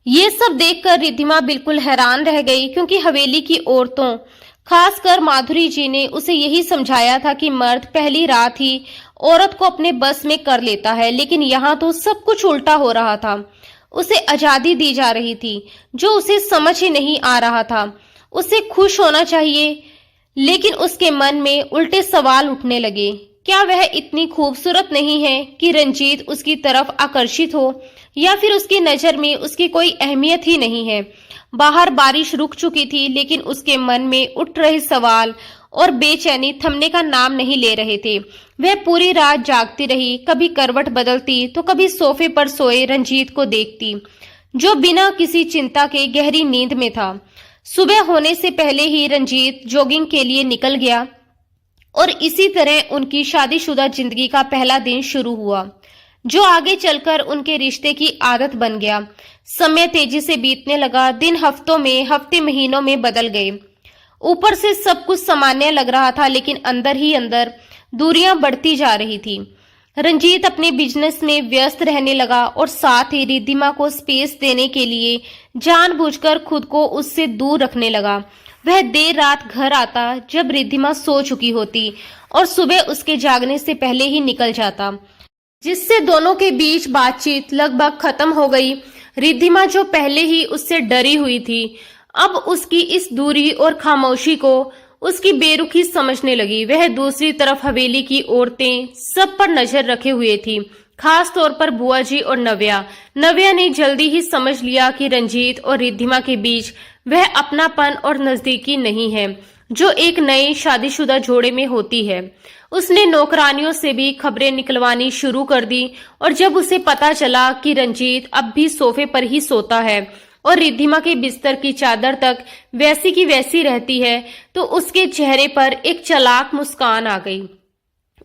ये सब देखकर रिद्धिमा बिल्कुल हैरान रह गई, क्योंकि हवेली की औरतों, खासकर माधुरी जी ने उसे यही समझाया था कि मर्द पहली रात ही औरत को अपने बस में कर लेता है, लेकिन यहाँ तो सब कुछ उल्टा हो रहा था। उसे आजादी दी जा रही थी जो उसे समझ ही नहीं आ रहा था। उसे खुश होना चाहिए, लेकिन उसके मन में उल्टे सवाल उठने लगे। क्या वह इतनी खूबसूरत नहीं है कि रंजीत उसकी तरफ आकर्षित हो, या फिर उसकी नजर में उसकी कोई अहमियत ही नहीं है। बाहर बारिश रुक चुकी थी, लेकिन उसके मन में उठ रहे सवाल और बेचैनी थमने का नाम नहीं ले रहे थे। वह पूरी रात जागती रही, कभी करवट बदलती तो कभी सोफे पर सोए रंजीत को देखती, जो बिना किसी चिंता के गहरी नींद में था। सुबह होने से पहले ही रंजीत जॉगिंग के लिए निकल गया और इसी तरह उनकी शादीशुदा जिंदगी का पहला दिन शुरू हुआ, जो आगे चलकर उनके रिश्ते की आदत बन गया। समय तेजी से बीतने लगा, दिन हफ्तों में, हफ्ते महीनों में बदल गए। ऊपर से सब कुछ सामान्य लग रहा था, लेकिन अंदर ही अंदर दूरियां बढ़ती जा रही थी। रंजीत अपने बिजनेस में व्यस्त रहने लगा और साथ ही रिद्धिमा को स्पेस देने के लिए जानबूझकर खुद को उससे दूर रखने लगा। वह देर रात घर आता जब रिद्धिमा सो चुकी होती और सुबह उसके जागने से पहले ही निकल जाता, जिससे दोनों के बीच बातचीत लगभग खत्म हो गई। रिद्धिमा जो पहले ही उससे डरी हुई थी, अब उसकी इस दूरी और खामोशी को उसकी बेरुखी समझने लगी। वह दूसरी तरफ हवेली की औरतें सब पर नजर रखे हुए थी, खास तौर पर बुआ जी और नव्या। नव्या ने जल्दी ही समझ लिया कि रंजीत और रिद्धिमा के बीच वह अपनापन और नजदीकी नहीं है जो एक नए शादीशुदा जोड़े में होती है। उसने नौकरानियों से भी खबरें निकलवानी शुरू कर दी और जब उसे पता चला कि रंजीत अब भी सोफे पर ही सोता है और रिद्धिमा के बिस्तर की चादर तक वैसी की वैसी रहती है, तो उसके चेहरे पर एक चालाक मुस्कान आ गई।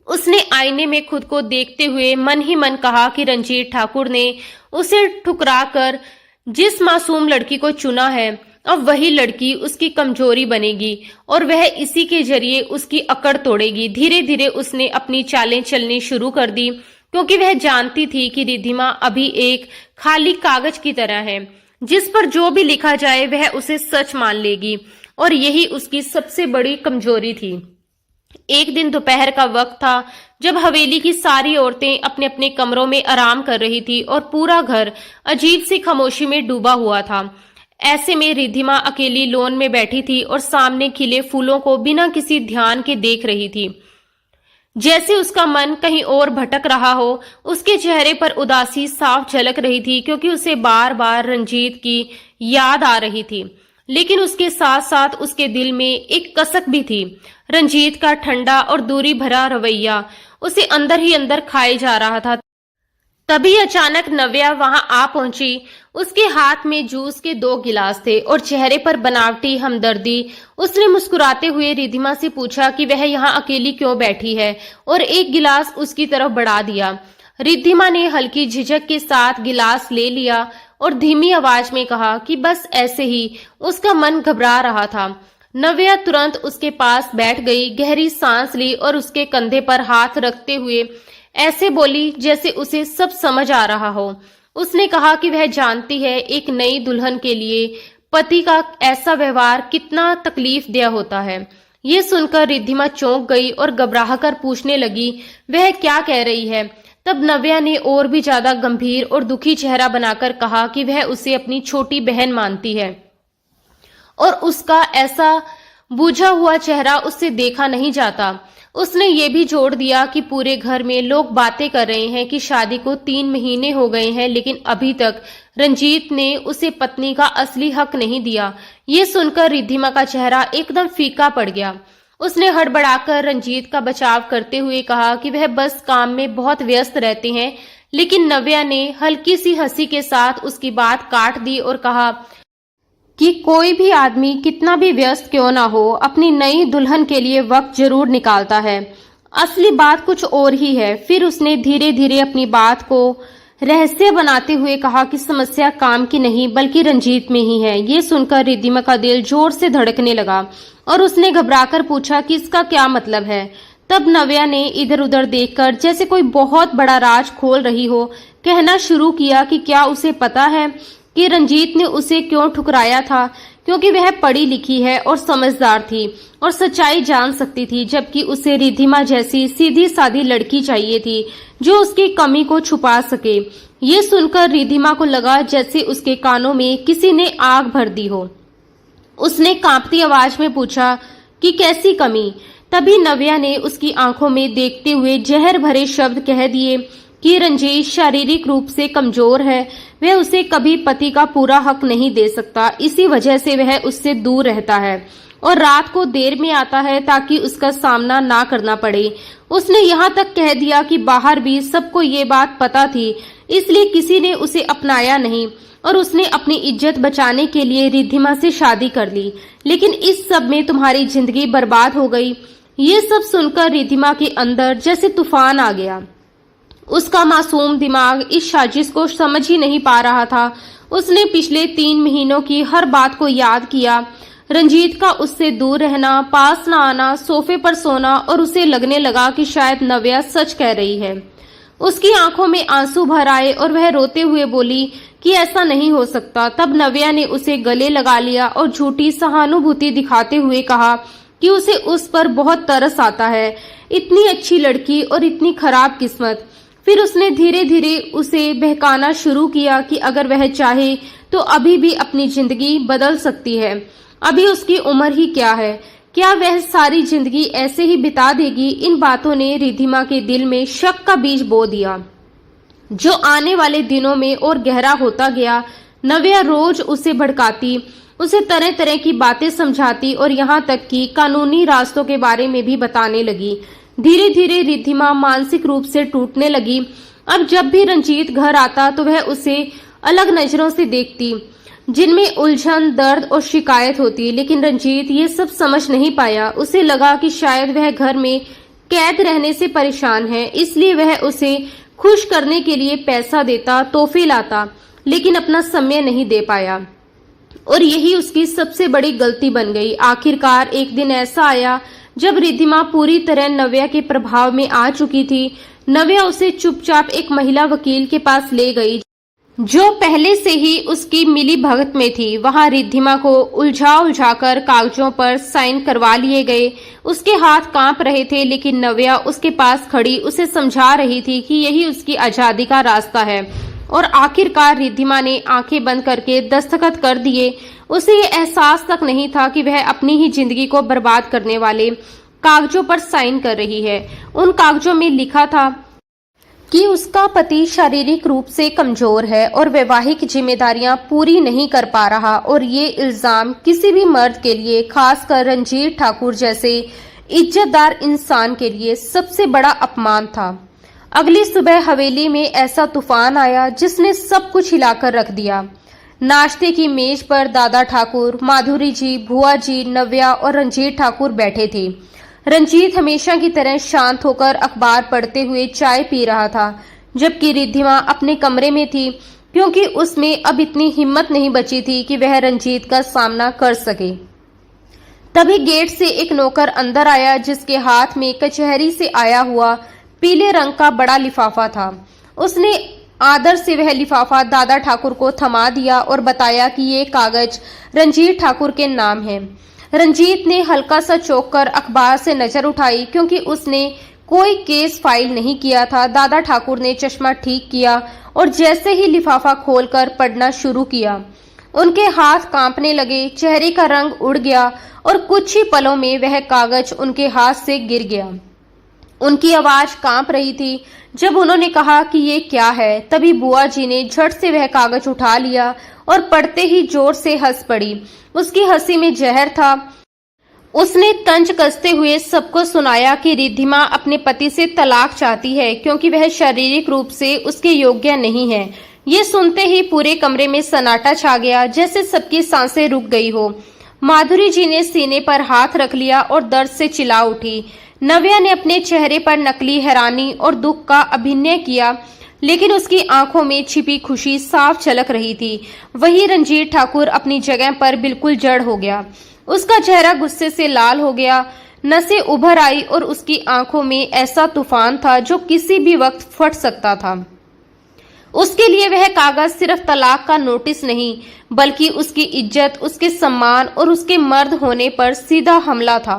उसने आईने में खुद को देखते हुए मन ही मन कहा कि रंजीत ठाकुर ने उसे ठुकराकर जिस मासूम लड़की को चुना है, अब वही लड़की उसकी कमजोरी बनेगी और वह इसी के जरिए उसकी अकड़ तोड़ेगी। धीरे धीरे उसने अपनी चालें चलनी शुरू कर दी, क्योंकि वह जानती थी कि रिद्धिमा अभी एक खाली कागज की तरह है, जिस पर जो भी लिखा जाए वह उसे सच मान लेगी, और यही उसकी सबसे बड़ी कमजोरी थी। एक दिन दोपहर का वक्त था, जब हवेली की सारी औरतें अपने अपने कमरों में आराम कर रही थी और पूरा घर अजीब सी खामोशी में डूबा हुआ था। ऐसे में रिद्धिमा अकेली लॉन में बैठी थी और सामने खिले फूलों को बिना किसी ध्यान के देख रही थी। जैसे उसका मन कहीं और भटक रहा हो। उसके चेहरे पर उदासी साफ झलक रही थी, क्योंकि उसे बार बार रंजीत की याद आ रही थी, लेकिन उसके साथ साथ उसके दिल में एक कसक भी थी। रंजीत का ठंडा और दूरी भरा रवैया उसे अंदर ही अंदर खाए जा रहा था। तभी अचानक नव्या वहां आ पहुंची। उसके हाथ में जूस के 2 गिलास थे और चेहरे पर बनावटी हमदर्दी। उसने मुस्कुराते हुए रिद्धिमा से पूछा कि वह यहाँ अकेली क्यों बैठी है, और एक गिलास उसकी तरफ बढ़ा दिया। रिद्धिमा ने हल्की झिझक के साथ गिलास ले लिया और धीमी आवाज में कहा कि बस ऐसे ही। उसका मन घबरा रहा था। नव्या तुरंत उसके पास बैठ गई, गहरी सांस ली और उसके कंधे पर हाथ रखते हुए ऐसे बोली जैसे उसे सब समझ आ रहा हो। उसने कहा कि वह जानती है एक नई दुल्हन के लिए पति का ऐसा व्यवहार कितना तकलीफ देह होता है। ये सुनकर रिद्धिमा चौंक गई और घबराकर पूछने लगी वह क्या कह रही है। तब नव्या ने और भी ज्यादा गंभीर और दुखी चेहरा बनाकर कहा कि वह उसे अपनी छोटी बहन मानती है और उसका ऐसा बुझा हुआ चेहरा उससे देखा नहीं जाता। उसने ये भी जोड़ दिया कि पूरे घर में लोग बातें कर रहे हैं कि शादी को 3 महीने हो गए हैं, लेकिन अभी तक रंजीत ने उसे पत्नी का असली हक नहीं दिया। ये सुनकर रिद्धिमा का चेहरा एकदम फीका पड़ गया। उसने हड़बड़ाकर रंजीत का बचाव करते हुए कहा कि वह बस काम में बहुत व्यस्त रहते हैं, लेकिन नव्या ने हल्की सी हंसी के साथ उसकी बात काट दी और कहा कि कोई भी आदमी कितना भी व्यस्त क्यों ना हो, अपनी नई दुल्हन के लिए वक्त जरूर निकालता है। असली बात कुछ और ही है। फिर उसने धीरे धीरे अपनी बात को रहस्य बनाते हुए कहा कि समस्या काम की नहीं बल्कि रंजीत में ही है। ये सुनकर रिद्धिमा का दिल जोर से धड़कने लगा और उसने घबराकर पूछा कि इसका क्या मतलब है। तब नव्या ने इधर उधर देखकर जैसे कोई बहुत बड़ा राज खोल रही हो कहना शुरू किया कि क्या उसे पता है कि रंजीत ने उसे क्यों ठुकराया था, क्योंकि वह पढ़ी लिखी है और समझदार थी और सच्चाई जान सकती थी, जबकि उसे रिद्धिमा जैसी सीधी सादी लड़की चाहिए थी जो उसकी कमी को छुपा सके। ये सुनकर रिद्धिमा को लगा जैसे उसके कानों में किसी ने आग भर दी हो। उसने कांपती आवाज में पूछा कि कैसी कमी। तभी नव्या ने उसकी आंखों में देखते हुए जहर भरे शब्द कह दिए कि रंजीत शारीरिक रूप से कमजोर है, वह उसे कभी पति का पूरा हक नहीं दे सकता, इसी वजह से वह उससे दूर रहता है और रात को देर में आता है ताकि उसका सामना ना करना पड़े। उसने यहाँ तक कह दिया कि बाहर भी सबको ये बात पता थी, इसलिए किसी ने उसे अपनाया नहीं और उसने अपनी इज्जत बचाने के लिए रिद्धिमा से शादी कर ली। लेकिन इस सब में तुम्हारी जिंदगी बर्बाद हो गई। ये सब सुनकर रिद्धिमा के अंदर जैसे तूफान आ गया। उसका मासूम दिमाग इस साजिश को समझ ही नहीं पा रहा था। उसने पिछले 3 महीनों की हर बात को याद किया। रंजीत का उससे दूर रहना, पास न आना, सोफे पर सोना, और उसे लगने लगा कि शायद नव्या सच कह रही है। उसकी आंखों में आंसू भर आए और वह रोते हुए बोली कि ऐसा नहीं हो सकता। तब नव्या ने उसे गले लगा लिया और झूठी सहानुभूति दिखाते हुए कहा कि उसे उस पर बहुत तरस आता है। इतनी अच्छी लड़की और इतनी खराब किस्मत। फिर उसने धीरे धीरे उसे बहकाना शुरू किया कि अगर वह चाहे तो अभी भी अपनी जिंदगी बदल सकती है। अभी उसकी उम्र ही क्या है, क्या वह सारी जिंदगी ऐसे ही बिता देगी। इन बातों ने रिद्धिमा के दिल में शक का बीज बो दिया, जो आने वाले दिनों में और गहरा होता गया। नव्या रोज उसे भड़काती, उसे तरह तरह की बातें समझाती और यहाँ तक कि कानूनी रास्तों के बारे में भी बताने लगी। धीरे धीरे रिद्धिमा मानसिक रूप से टूटने लगी। अब जब भी रंजीत घर आता तो वह उसे अलग नजरों से देखती, जिनमें उलझन, दर्द और शिकायत होती। लेकिन रंजीत ये सब समझ नहीं पाया। उसे लगा कि शायद वह घर में कैद रहने से परेशान है, इसलिए वह उसे खुश करने के लिए पैसा देता, तोहफे लाता, लेकिन अपना समय नहीं दे पाया। और यही उसकी सबसे बड़ी गलती बन गई। आखिरकार एक दिन ऐसा आया जब रिद्धिमा पूरी तरह नव्या के प्रभाव में आ चुकी थी। नव्या उसे चुपचाप एक महिला वकील के पास ले गई, जो पहले से ही उसकी मिली भगत में थी। वहां रिद्धिमा को उलझाकर कागजों पर साइन करवा लिए गए। उसके हाथ कांप रहे थे, लेकिन नव्या उसके पास खड़ी उसे समझा रही थी कि यही उसकी आजादी का रास्ता है। और आखिरकार रिद्धिमा ने आंखें बंद करके दस्तखत कर दिए। उसे ये एहसास तक नहीं था कि वह अपनी ही जिंदगी को बर्बाद करने वाले कागजों पर साइन कर रही है। उन कागजों में लिखा था कि उसका पति शारीरिक रूप से कमजोर है और वैवाहिक जिम्मेदारियां पूरी नहीं कर पा रहा, और ये इल्जाम किसी भी मर्द के लिए, खासकर रंजीत ठाकुर जैसे इज्जतदार इंसान के लिए सबसे बड़ा अपमान था। अगली सुबह हवेली में ऐसा तूफान आया जिसने सब कुछ हिलाकर रख दिया। नाश्ते की मेज पर दादा ठाकुर, माधुरी जी, भुआ जी, नव्या और रंजीत ठाकुर बैठे थे। रंजीत हमेशा की तरह शांत होकर अखबार पढ़ते हुए चाय पी रहा था, जबकि रिद्धिमा अपने कमरे में थी, क्योंकि उसमें अब इतनी हिम्मत नहीं बची थी कि वह रंजीत का सामना कर सके। तभी गेट से एक नौकर अंदर आया, जिसके हाथ में कचहरी से आया हुआ पीले रंग का बड़ा लिफाफा था। उसने आदर से वह लिफाफा दादा ठाकुर को थमा दिया और बताया कि ये कागज रंजीत ठाकुर के नाम है। रंजीत ने हल्का सा चौंक कर अखबार से नजर उठाई, क्योंकि उसने कोई केस फाइल नहीं किया था। दादा ठाकुर ने चश्मा ठीक किया और जैसे ही लिफाफा खोलकर पढ़ना शुरू किया, उनके हाथ कांपने लगे, चेहरे का रंग उड़ गया और कुछ ही पलों में वह कागज उनके हाथ से गिर गया। उनकी आवाज कांप रही थी जब उन्होंने कहा कि ये क्या है। तभी बुआ जी ने झट से वह कागज उठा लिया और पढ़ते ही जोर से हंस पड़ी। उसकी हंसी में जहर था। उसने तंज कसते हुए सबको सुनाया कि रिद्धिमा अपने पति से तलाक चाहती है, क्योंकि वह शारीरिक रूप से उसके योग्य नहीं है। ये सुनते ही पूरे कमरे में सन्नाटा छा गया, जैसे सबकी सांसें रुक गई हो। माधुरी जी ने सीने पर हाथ रख लिया और दर्द से चिल्ला उठी। नव्या ने अपने चेहरे पर नकली हैरानी और दुख का अभिनय किया, लेकिन उसकी आंखों में छिपी खुशी साफ झलक रही थी। वही रंजीत ठाकुर अपनी जगह पर बिल्कुल जड़ हो गया। उसका चेहरा गुस्से से लाल हो गया, नसें उभर आई और उसकी आंखों में ऐसा तूफान था जो किसी भी वक्त फट सकता था। उसके लिए वह कागज सिर्फ तलाक का नोटिस नहीं, बल्कि उसकी इज्जत, उसके सम्मान और उसके मर्द होने पर सीधा हमला था।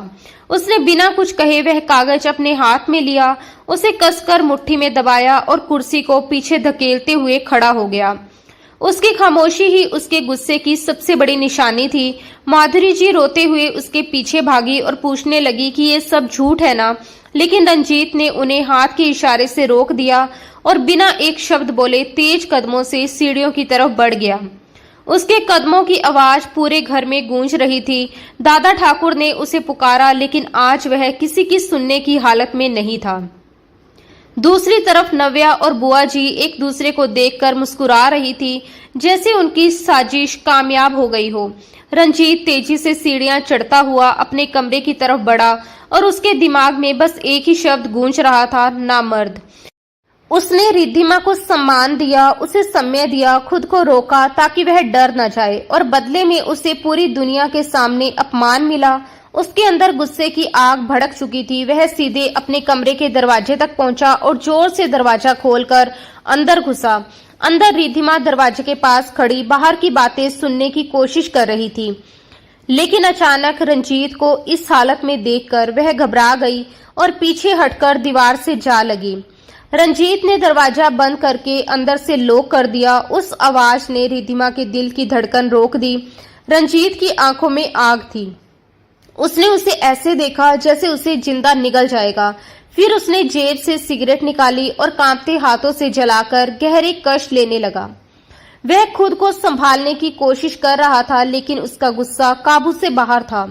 उसने बिना कुछ कहे वह कागज अपने हाथ में लिया, उसे कसकर मुट्ठी में दबाया और कुर्सी को पीछे धकेलते हुए खड़ा हो गया। उसकी खामोशी ही उसके गुस्से की सबसे बड़ी निशानी थी। माधुरी जी रोते हुए उसके पीछे भागी और पूछने लगी कि ये सब झूठ है ना, लेकिन रंजीत ने उन्हें हाथ के इशारे से रोक दिया और बिना एक शब्द बोले तेज कदमों से सीढ़ियों की तरफ बढ़ गया। उसके कदमों की आवाज पूरे घर में गूंज रही थी। दादा ठाकुर ने उसे पुकारा, लेकिन आज वह किसी की सुनने की हालत में नहीं था। दूसरी तरफ नव्या और बुआ जी एक दूसरे को देखकर मुस्कुरा रही थी, जैसे उनकी साजिश कामयाब हो गई हो। रंजीत तेजी से सीढ़ियां चढ़ता हुआ अपने कमरे की तरफ बढ़ा और उसके दिमाग में बस एक ही शब्द गूंज रहा था, नामर्द। उसने रिद्धिमा को सम्मान दिया, उसे समय दिया, खुद को रोका ताकि वह डर न जाए, और बदले में उसे पूरी दुनिया के सामने अपमान मिला। उसके अंदर गुस्से की आग भड़क चुकी थी। वह सीधे अपने कमरे के दरवाजे तक पहुंचा और जोर से दरवाजा खोलकर अंदर घुसा। अंदर रिद्धिमा दरवाजे के पास खड़ी बाहर की बातें सुनने की कोशिश कर रही थी, लेकिन अचानक रंजीत को इस हालत में देखकर वह घबरा गई और पीछे हटकर दीवार से जा लगी। रंजीत ने दरवाजा बंद करके अंदर से लॉक कर दिया। उस आवाज ने रिद्धिमा के दिल की धड़कन रोक दी। रंजीत की आंखों में आग थी। उसने उसे ऐसे देखा जैसे उसे जिंदा निगल जाएगा। फिर उसने जेब से सिगरेट निकाली और कांपते हाथों से जलाकर गहरी कश लेने लगा। वह खुद को संभालने की कोशिश कर रहा था, लेकिन उसका गुस्सा काबू से बाहर था।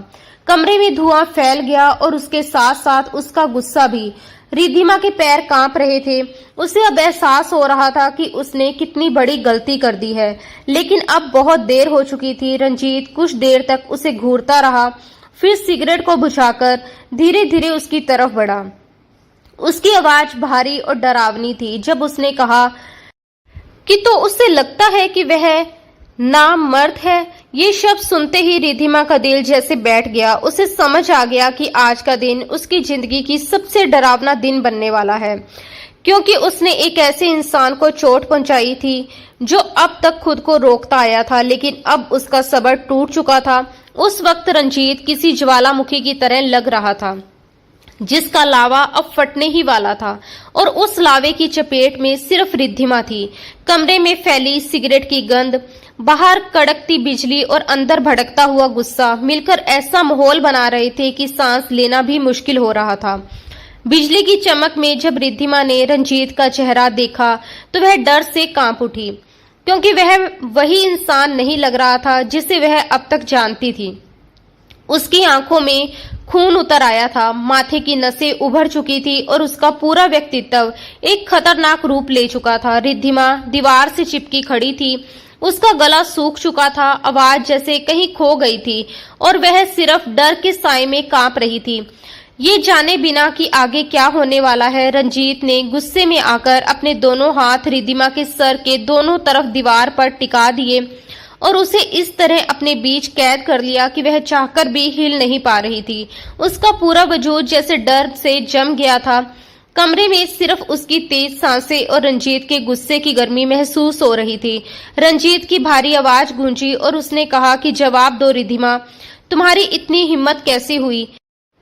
कमरे में धुआं फैल गया और उसके साथ साथ उसका गुस्सा भी। रिद्धिमा के पैर कांप रहे थे। उसे अब एहसास हो रहा था कि उसने कितनी बड़ी गलती कर दी है, लेकिन अब बहुत देर हो चुकी थी। रंजीत कुछ देर तक उसे घूरता रहा, फिर सिगरेट को बुझाकर धीरे धीरे उसकी तरफ बढ़ा। उसकी आवाज भारी और डरावनी थी जब उसने कहा कि तो उससे लगता है कि वह नामर्द है। ये शब्द सुनते ही रिद्धिमा का दिल जैसे बैठ गया। उसे समझ आ गया कि आज का दिन उसकी जिंदगी की सबसे डरावना दिन बनने वाला है, क्योंकि उसने एक ऐसे इंसान को चोट पहुंचाई थी जो अब तक खुद को रोकता आया था, लेकिन अब उसका सब्र टूट चुका था। उस वक्त रंजीत किसी ज्वालामुखी की तरह लग रहा था, जिसका लावा अब फटने ही वाला था, और उस लावे की चपेट में सिर्फ रिद्धिमा थी। कमरे में फैली सिगरेट की गंध, बाहर कड़कती बिजली और अंदर भड़कता हुआ गुस्सा मिलकर ऐसा माहौल बना रहे थे कि सांस लेना भी मुश्किल हो रहा था। बिजली की चमक में जब रिद्धिमा ने रंजीत का चेहरा देखा तो वह डर से कांप उठी, क्योंकि वह वही इंसान नहीं लग रहा था जिसे वह अब तक जानती थी। उसकी आंखों में खून उतर आया था, माथे की नसें उभर चुकी थी और उसका पूरा व्यक्तित्व एक खतरनाक रूप ले चुका था। रिद्धिमा दीवार से चिपकी खड़ी थी। उसका गला सूख चुका था, आवाज जैसे कहीं खो गई थी और वह सिर्फ डर के साए में कांप रही थी। ये जाने बिना कि आगे क्या होने वाला है, रंजीत ने गुस्से में आकर अपने दोनों हाथ रिद्धिमा के सर के दोनों तरफ दीवार पर टिका दिए और उसे इस तरह अपने बीच कैद कर लिया कि वह चाहकर भी हिल नहीं पा रही थी। उसका पूरा वजूद जैसे डर से जम गया था। कमरे में सिर्फ उसकी तेज सांसें और रंजीत के गुस्से की गर्मी महसूस हो रही थी। रंजीत की भारी आवाज गूंजी और उसने कहा कि जवाब दो रिद्धिमा, तुम्हारी इतनी हिम्मत कैसे हुई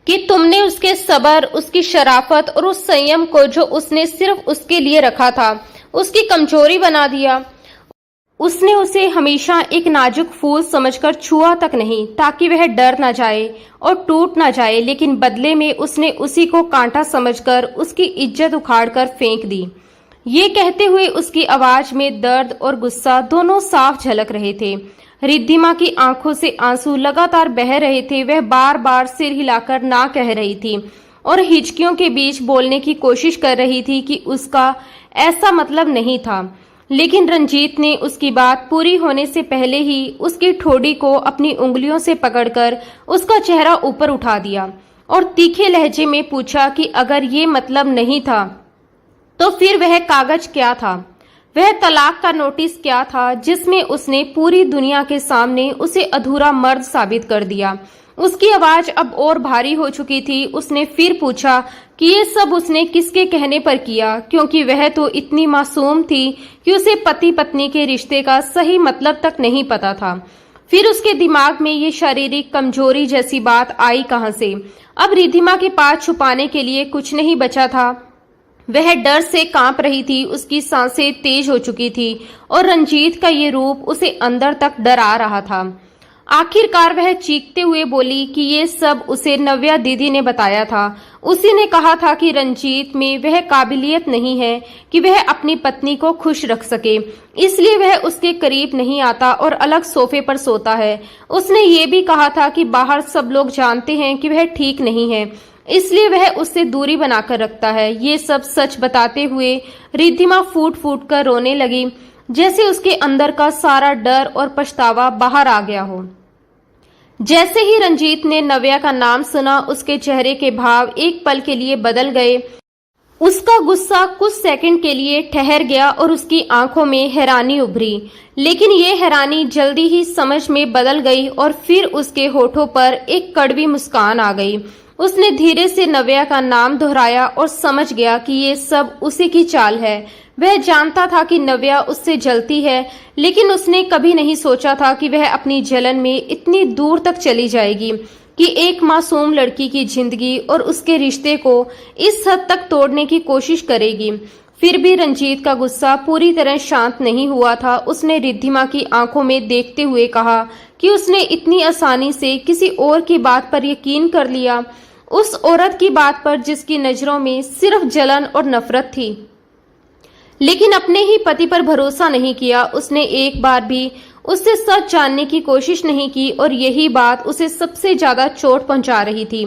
कि तुमने उसके सब्र, उसकी शराफत और उस संयम को जो उसने सिर्फ उसके लिए रखा था, उसकी कमजोरी बना दिया। उसने उसे हमेशा एक नाजुक फूल समझकर छुआ तक नहीं, ताकि वह डर न जाए और टूट न जाए, लेकिन बदले में उसने उसी को कांटा समझकर उसकी इज्जत उखाड़कर फेंक दी। ये कहते हुए उसकी आवाज में दर्द और गुस्सा दोनों साफ झलक रहे थे। रिद्धिमा की आंखों से आंसू लगातार बह रहे थे। वह बार बार सिर हिलाकर ना कह रही थी और हिचकियों के बीच बोलने की कोशिश कर रही थी कि उसका ऐसा मतलब नहीं था, लेकिन रंजीत ने उसकी बात पूरी होने से पहले ही उसकी ठोड़ी को अपनी उंगलियों से पकड़कर उसका चेहरा ऊपर उठा दिया और तीखे लहजे में पूछा कि अगर ये मतलब नहीं था तो फिर वह कागज क्या था, वह तलाक का नोटिस क्या था जिसमें उसने पूरी दुनिया के सामने उसे अधूरा मर्द साबित कर दिया। उसकी आवाज अब और भारी हो चुकी थी। उसने फिर पूछा कि ये सब उसने किसके कहने पर किया, क्योंकि वह तो इतनी मासूम थी कि उसे पति पत्नी के रिश्ते का सही मतलब तक नहीं पता था। फिर उसके दिमाग में ये शारीरिक कमजोरी जैसी बात आई कहां से। अब रिद्धिमा के पास छुपाने के लिए कुछ नहीं बचा था। वह डर से कांप रही थी, उसकी सांसें तेज हो चुकी थी और रंजीत का ये रूप उसे अंदर तक डरा रहा था। आखिरकार वह चीखते हुए बोली कि ये सब उसे नव्या दीदी ने बताया था। उसी ने कहा था कि रंजीत में वह काबिलियत नहीं है कि वह अपनी पत्नी को खुश रख सके, इसलिए वह उसके करीब नहीं आता और अलग सोफे पर सोता है। उसने ये भी कहा था कि बाहर सब लोग जानते हैं कि वह ठीक नहीं है, इसलिए वह उससे दूरी बनाकर रखता है। ये सब सच बताते हुए रिद्धिमा फूट फूट कर रोने लगी, जैसे उसके अंदर का सारा डर और पछतावा बाहर आ गया हो। जैसे ही रंजीत ने नव्या का नाम सुना, उसके चेहरे के भाव एक पल के लिए बदल गए। उसका गुस्सा कुछ सेकंड के लिए ठहर गया और उसकी आंखों में हैरानी उभरी, लेकिन ये हैरानी जल्दी ही समझ में बदल गई और फिर उसके होठों पर एक कड़वी मुस्कान आ गई। उसने धीरे से नव्या का नाम दोहराया और समझ गया कि ये सब उसी की चाल है। वह जानता था कि नव्या उससे जलती है, लेकिन उसने कभी नहीं सोचा था कि वह अपनी जलन में इतनी दूर तक चली जाएगी कि एक मासूम लड़की की जिंदगी और उसके रिश्ते को इस हद तक तोड़ने की कोशिश करेगी। फिर भी रंजीत का गुस्सा पूरी तरह शांत नहीं हुआ था। उसने रिद्धिमा की आंखों में देखते हुए कहा कि उसने इतनी आसानी से किसी और की बात पर यकीन कर लिया, उस औरत की बात पर जिसकी नजरों में सिर्फ जलन और नफरत थी। लेकिन अपने ही पति पर भरोसा नहीं किया। उसने एक बार भी उससे सच जानने की कोशिश नहीं की और यही बात उसे सबसे ज्यादा चोट पहुंचा रही थी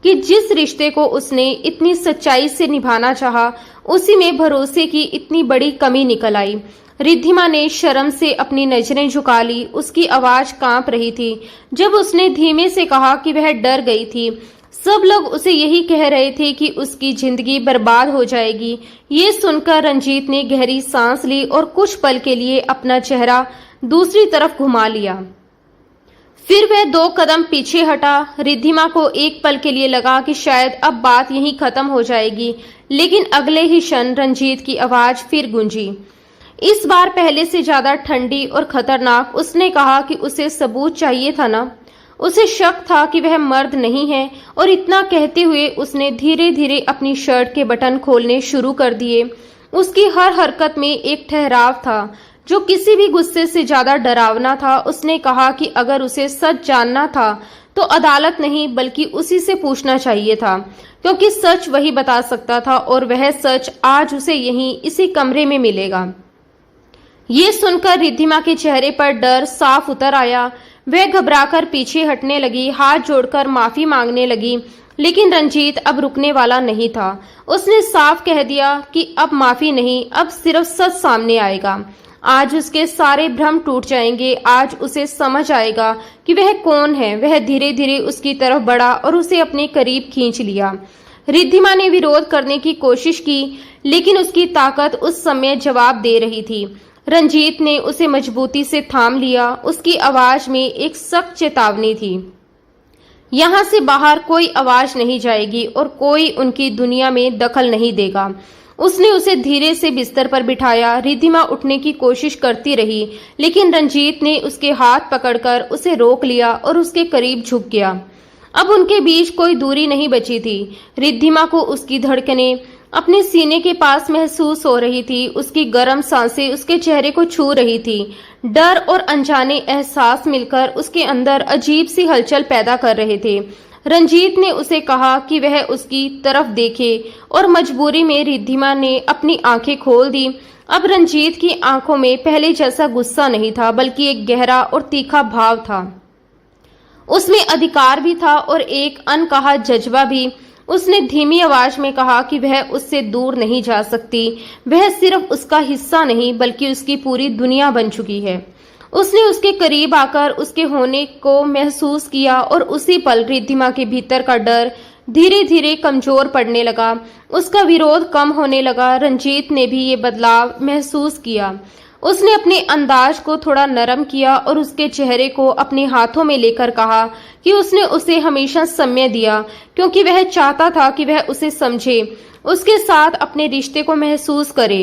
कि जिस रिश्ते को उसने इतनी सच्चाई से निभाना चाहा, उसी में भरोसे की इतनी बड़ी कमी निकल आई। रिद्धिमा ने शर्म से अपनी नजरें झुका ली। उसकी आवाज कांप रही थी जब उसने धीमे से कहा कि वह डर गई थी। सब लोग उसे यही कह रहे थे कि उसकी जिंदगी बर्बाद हो जाएगी। ये सुनकर रंजीत ने गहरी सांस ली और कुछ पल के लिए अपना चेहरा दूसरी तरफ घुमा लिया। फिर वह 2 कदम पीछे हटा। रिद्धिमा को एक पल के लिए लगा कि शायद अब बात यहीं खत्म हो जाएगी, लेकिन अगले ही क्षण रंजीत की आवाज फिर गूंजी, इस बार पहले से ज्यादा ठंडी और खतरनाक। उसने कहा कि उसे सबूत चाहिए था ना। उसे शक था कि वह मर्द नहीं है और इतना कहते हुए उसने धीरे धीरे अपनी शर्ट के बटन खोलने शुरू कर दिए। उसकी हर हरकत में एक ठहराव था जो किसी भी गुस्से से ज्यादा डरावना था। उसने कहा कि अगर उसे सच जानना था तो अदालत नहीं बल्कि उसी से पूछना चाहिए था, क्योंकि सच वही बता सकता था और वह सच आज उसे यहीं इसी कमरे में मिलेगा। ये सुनकर रिद्धिमा के चेहरे पर डर साफ उतर आया। वह घबराकर पीछे हटने लगी, हाथ जोड़कर माफी मांगने लगी, लेकिन रंजीत अब रुकने वाला नहीं था। उसने साफ कह दिया कि अब माफी नहीं, अब सिर्फ सच सामने आएगा। आज उसके सारे भ्रम टूट जाएंगे। आज उसे समझ आएगा कि वह कौन है। वह धीरे धीरे उसकी तरफ बढ़ा और उसे अपने करीब खींच लिया। रिद्धिमा ने विरोध करने की कोशिश की, लेकिन उसकी ताकत उस समय जवाब दे रही थी। रंजीत ने उसे मजबूती से थाम लिया। उसकी आवाज में एक सख्त चेतावनी थी, यहाँ से बाहर कोई आवाज नहीं जाएगी और कोई उनकी दुनिया में दखल नहीं देगा। उसने उसे धीरे से बिस्तर पर बिठाया। रिद्धिमा उठने की कोशिश करती रही, लेकिन रंजीत ने उसके हाथ पकड़कर उसे रोक लिया और उसके करीब झुक गया। अब उनके बीच कोई दूरी नहीं बची थी। रिद्धिमा को उसकी धड़कनें अपने सीने के पास महसूस हो रही थी। उसकी गर्म सांसें उसके चेहरे को छू रही थी। डर और अनजाने एहसास मिलकर उसके अंदर अजीब सी हलचल पैदा कर रहे थे। रंजीत ने उसे कहा कि वह उसकी तरफ देखे और मजबूरी में रिद्धिमा ने अपनी आंखें खोल दी। अब रंजीत की आंखों में पहले जैसा गुस्सा नहीं था, बल्कि एक गहरा और तीखा भाव था। उसमें अधिकार भी था और एक अनकहा जज्बा भी। उसने धीमी आवाज में कहा कि वह उससे दूर नहीं जा सकती। वह सिर्फ उसका हिस्सा नहीं बल्कि उसकी पूरी दुनिया बन चुकी है। उसने उसके करीब आकर उसके होने को महसूस किया और उसी पल रिद्धिमा के भीतर का डर धीरे धीरे कमजोर पड़ने लगा। उसका विरोध कम होने लगा। रंजीत ने भी ये बदलाव महसूस किया। उसने अपने अंदाज को थोड़ा नरम किया और उसके चेहरे को अपने हाथों में लेकर कहा कि उसने उसे हमेशा समय दिया, क्योंकि वह चाहता था कि वह उसे समझे, उसके साथ अपने रिश्ते को महसूस करे।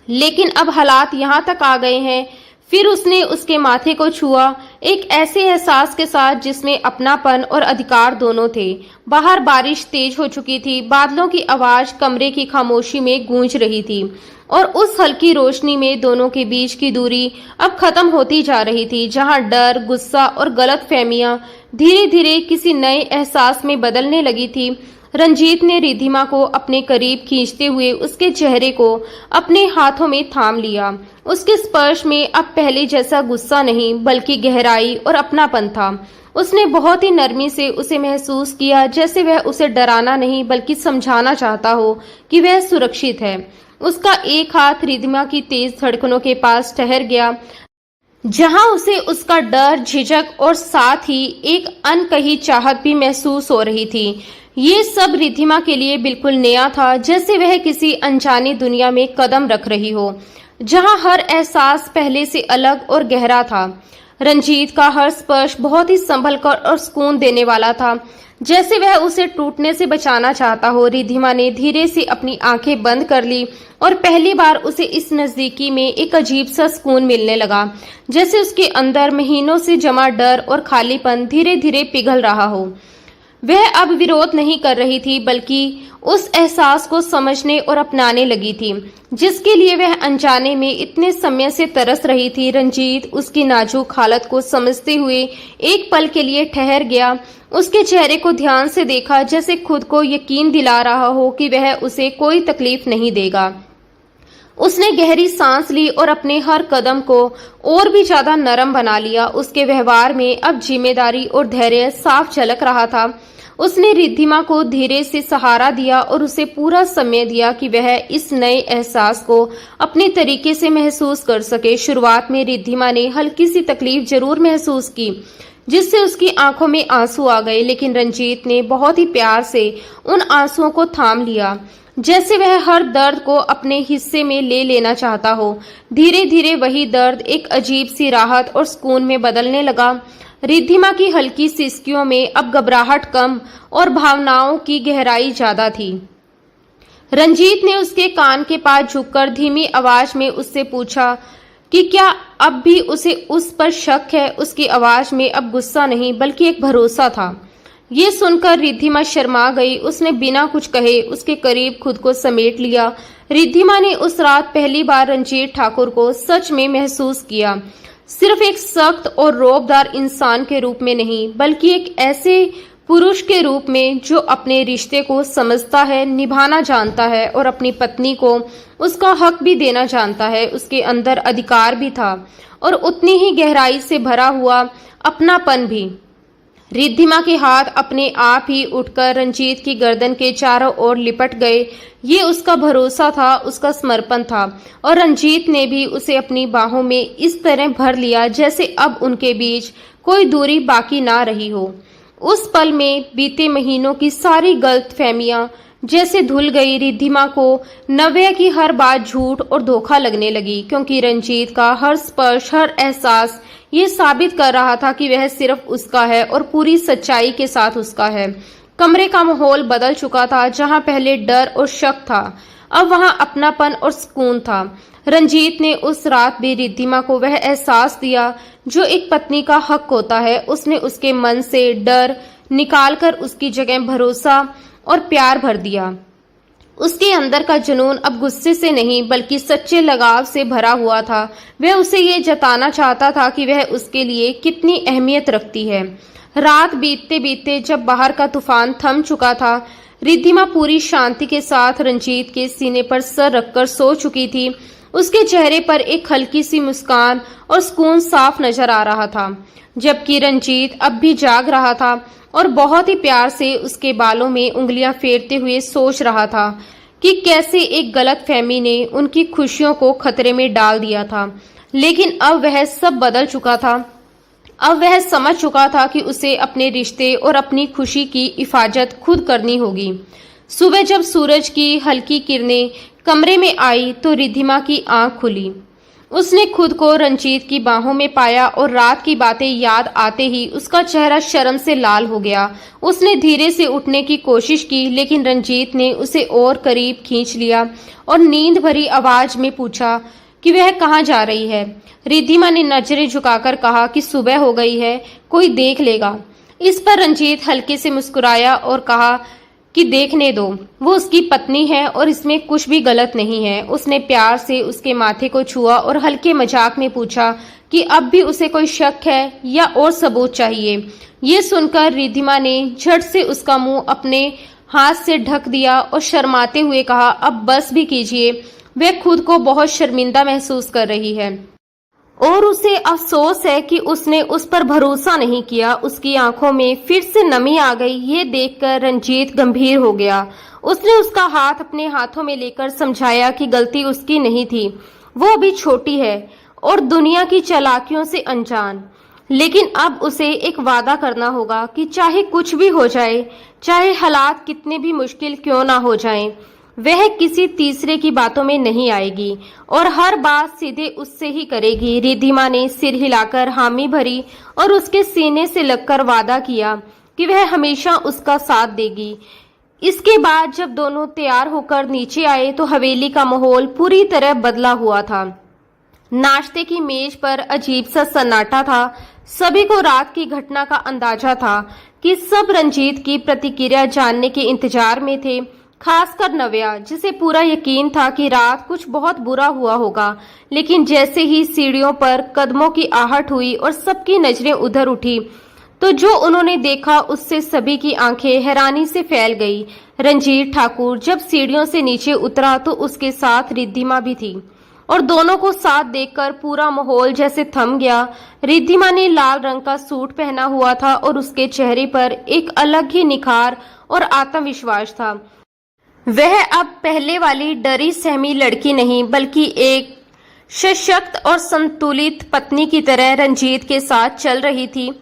लेकिन अब हालात यहाँ तक आ गए हैं। फिर उसने उसके माथे को छुआ, एक ऐसे एहसास के साथ जिसमें अपनापन और अधिकार दोनों थे। बाहर बारिश तेज हो चुकी थी। बादलों की आवाज कमरे की खामोशी में गूंज रही थी और उस हल्की रोशनी में दोनों के बीच की दूरी अब खत्म होती जा रही थी। जहां डर, गुस्सा और गलतफहमियां धीरे धीरे किसी नए एहसास में बदलने लगी थी। रंजीत ने रिद्धिमा को अपने करीब खींचते हुए उसके चेहरे को अपने हाथों में थाम लिया। उसके स्पर्श में अब पहले जैसा गुस्सा नहीं बल्कि गहराई और अपनापन था। उसने बहुत ही नरमी से उसे महसूस किया, जैसे वह उसे डराना नहीं बल्कि समझाना चाहता हो कि वह सुरक्षित है। उसका एक हाथ रिद्धिमा की तेज धड़कनों के पास ठहर गया, जहां उसे उसका डर, झिझक और साथ ही एक अनकही चाहत भी महसूस हो रही थी। ये सब रिद्धिमा के लिए बिल्कुल नया था, जैसे वह किसी अनजानी दुनिया में कदम रख रही हो, जहां हर एहसास पहले से अलग और गहरा था। रंजीत का हर स्पर्श बहुत ही संभलकर और सुकून देने वाला था, जैसे वह उसे टूटने से बचाना चाहता हो। रिद्धिमा ने धीरे से अपनी आंखें बंद कर ली और पहली बार उसे इस नजदीकी में एक अजीब सा सुकून मिलने लगा, जैसे उसके अंदर महीनों से जमा डर और खालीपन धीरे धीरे पिघल रहा हो। वह अब विरोध नहीं कर रही थी, बल्कि उस एहसास को समझने और अपनाने लगी थी, जिसके लिए वह अनजाने में इतने समय से तरस रही थी। रंजीत उसकी नाजुक हालत को समझते हुए एक पल के लिए ठहर गया। उसके चेहरे को ध्यान से देखा, जैसे खुद को यकीन दिला रहा हो कि वह उसे कोई तकलीफ नहीं देगा। उसने गहरी सांस ली और अपने हर कदम को और भी ज्यादा नरम बना लिया। उसके व्यवहार में अब जिम्मेदारी और धैर्य साफ झलक रहा था। उसने रिद्धिमा को धीरे से सहारा दिया और उसे पूरा समय दिया कि वह इस नए एहसास को अपने तरीके से महसूस कर सके। शुरुआत में रिद्धिमा ने हल्की सी तकलीफ जरूर महसूस की, जिससे उसकी आंखों में आंसू आ गए, लेकिन रंजीत ने बहुत ही प्यार से उन आंसुओं को थाम लिया, जैसे वह हर दर्द को अपने हिस्से में ले लेना चाहता हो। धीरे धीरे वही दर्द एक अजीब सी राहत और सुकून में बदलने लगा। रिद्धिमा की हल्की सिसकियों में अब घबराहट कम और भावनाओं की गहराई ज्यादा थी। रंजीत ने उसके कान के पास झुककर धीमी आवाज में उससे पूछा कि क्या अब भी उसे उस पर शक है। उसकी आवाज में अब गुस्सा नहीं बल्कि एक भरोसा था। ये सुनकर रिद्धिमा शर्मा गई। उसने बिना कुछ कहे उसके करीब खुद को समेट लिया। रिद्धिमा ने उस रात पहली बार रंजीत ठाकुर को सच में महसूस किया, सिर्फ एक सख्त और रौबदार इंसान के रूप में नहीं, बल्कि एक ऐसे पुरुष के रूप में जो अपने रिश्ते को समझता है, निभाना जानता है और अपनी पत्नी को उसका हक भी देना जानता है। उसके अंदर अधिकार भी था और उतनी ही गहराई से भरा हुआ अपनापन भी। रिद्धिमा के हाथ अपने आप ही उठकर रंजीत की गर्दन के चारों ओर लिपट गए। ये उसका भरोसा था, उसका समर्पण था, और रंजीत ने भी उसे अपनी बाहों में इस तरह भर लिया जैसे अब उनके बीच कोई दूरी बाकी ना रही हो। उस पल में बीते महीनों की सारी गलतफहमियां जैसे धुल गई। रिद्धिमा को नव्या की हर बात झूठ और धोखा लगने लगी, क्योंकि रंजीत का हर स्पर्श, हर एहसास ये साबित कर रहा था कि वह सिर्फ उसका है और पूरी सच्चाई के साथ उसका है। कमरे का माहौल बदल चुका था। जहां पहले डर और शक था, अब वहां अपनापन और सुकून था। रंजीत ने उस रात भी रिद्धिमा को वह एहसास दिया जो एक पत्नी का हक होता है। उसने उसके मन से डर निकालकर उसकी जगह भरोसा और प्यार भर दिया। उसके अंदर का जुनून अब गुस्से से नहीं बल्कि सच्चे लगाव से भरा हुआ था। वह उसे ये जताना चाहता था कि वह उसके लिए कितनी अहमियत रखती है। रात बीतते बीतते जब बाहर का तूफान थम चुका था, रिद्धिमा पूरी शांति के साथ रंजीत के सीने पर सर रखकर सो चुकी थी। उसके चेहरे पर एक हल्की सी मुस्कान और सुकून साफ नजर आ रहा था, जबकि रंजीत अब भी जाग रहा था और बहुत ही प्यार से उसके बालों में उंगलियां फेरते हुए सोच रहा था कि कैसे एक गलतफहमी ने उनकी खुशियों को खतरे में डाल दिया था। लेकिन अब वह सब बदल चुका था। अब वह समझ चुका था कि उसे अपने रिश्ते और अपनी खुशी की हिफाजत खुद करनी होगी। सुबह जब सूरज की हल्की किरणें कमरे में आई तो रिद्धिमा की आंख खुली। उसने खुद को रंजीत की बाहों में पाया और रात की बातें याद आते ही उसका चेहरा शर्म से लाल हो गया। उसने धीरे से उठने की कोशिश की, लेकिन रंजीत ने उसे और करीब खींच लिया और नींद भरी आवाज में पूछा कि वह कहाँ जा रही है। रिद्धिमा ने नजरें झुकाकर कहा कि सुबह हो गई है, कोई देख लेगा। इस पर रंजीत हल्के से मुस्कुराया और कहा कि देखने दो, वो उसकी पत्नी है और इसमें कुछ भी गलत नहीं है। उसने प्यार से उसके माथे को छुआ और हल्के मजाक में पूछा कि अब भी उसे कोई शक है या और सबूत चाहिए। ये सुनकर रिद्धिमा ने झट से उसका मुंह अपने हाथ से ढक दिया और शर्माते हुए कहा, अब बस भी कीजिए, वह खुद को बहुत शर्मिंदा महसूस कर रही है। और उसे अफसोस है कि उसने उस पर भरोसा नहीं किया। उसकी आंखों में फिर से नमी आ गई। ये देखकर रंजीत गंभीर हो गया। उसने उसका हाथ अपने हाथों में लेकर समझाया कि गलती उसकी नहीं थी, वो अभी छोटी है और दुनिया की चालाकियों से अनजान। लेकिन अब उसे एक वादा करना होगा कि चाहे कुछ भी हो जाए, चाहे हालात कितने भी मुश्किल क्यों ना हो जाएं, वह किसी तीसरे की बातों में नहीं आएगी और हर बात सीधे उससे ही करेगी। रिद्धिमा ने सिर हिलाकर हामी भरी और उसके सीने से लगकर वादा किया कि वह हमेशा उसका साथ देगी। इसके बाद जब दोनों तैयार होकर नीचे आए तो हवेली का माहौल पूरी तरह बदला हुआ था। नाश्ते की मेज पर अजीब सा सन्नाटा था। सभी को रात की घटना का अंदाजा था कि सब रंजीत की प्रतिक्रिया जानने के इंतजार में थे, खासकर नव्या, जिसे पूरा यकीन था कि रात कुछ बहुत बुरा हुआ होगा। लेकिन जैसे ही सीढ़ियों पर कदमों की आहट हुई और सबकी नजरें उधर उठी तो जो उन्होंने देखा उससे सभी की आंखें हैरानी से फैल गई। रंजीत ठाकुर जब सीढ़ियों से नीचे उतरा तो उसके साथ रिद्धिमा भी थी और दोनों को साथ देखकर पूरा माहौल जैसे थम गया। रिद्धिमा ने लाल रंग का सूट पहना हुआ था और उसके चेहरे पर एक अलग ही निखार और आत्मविश्वास था। वह अब पहले वाली डरी सहमी लड़की नहीं बल्कि एक सशक्त और संतुलित पत्नी की तरह रंजीत के साथ चल रही थी।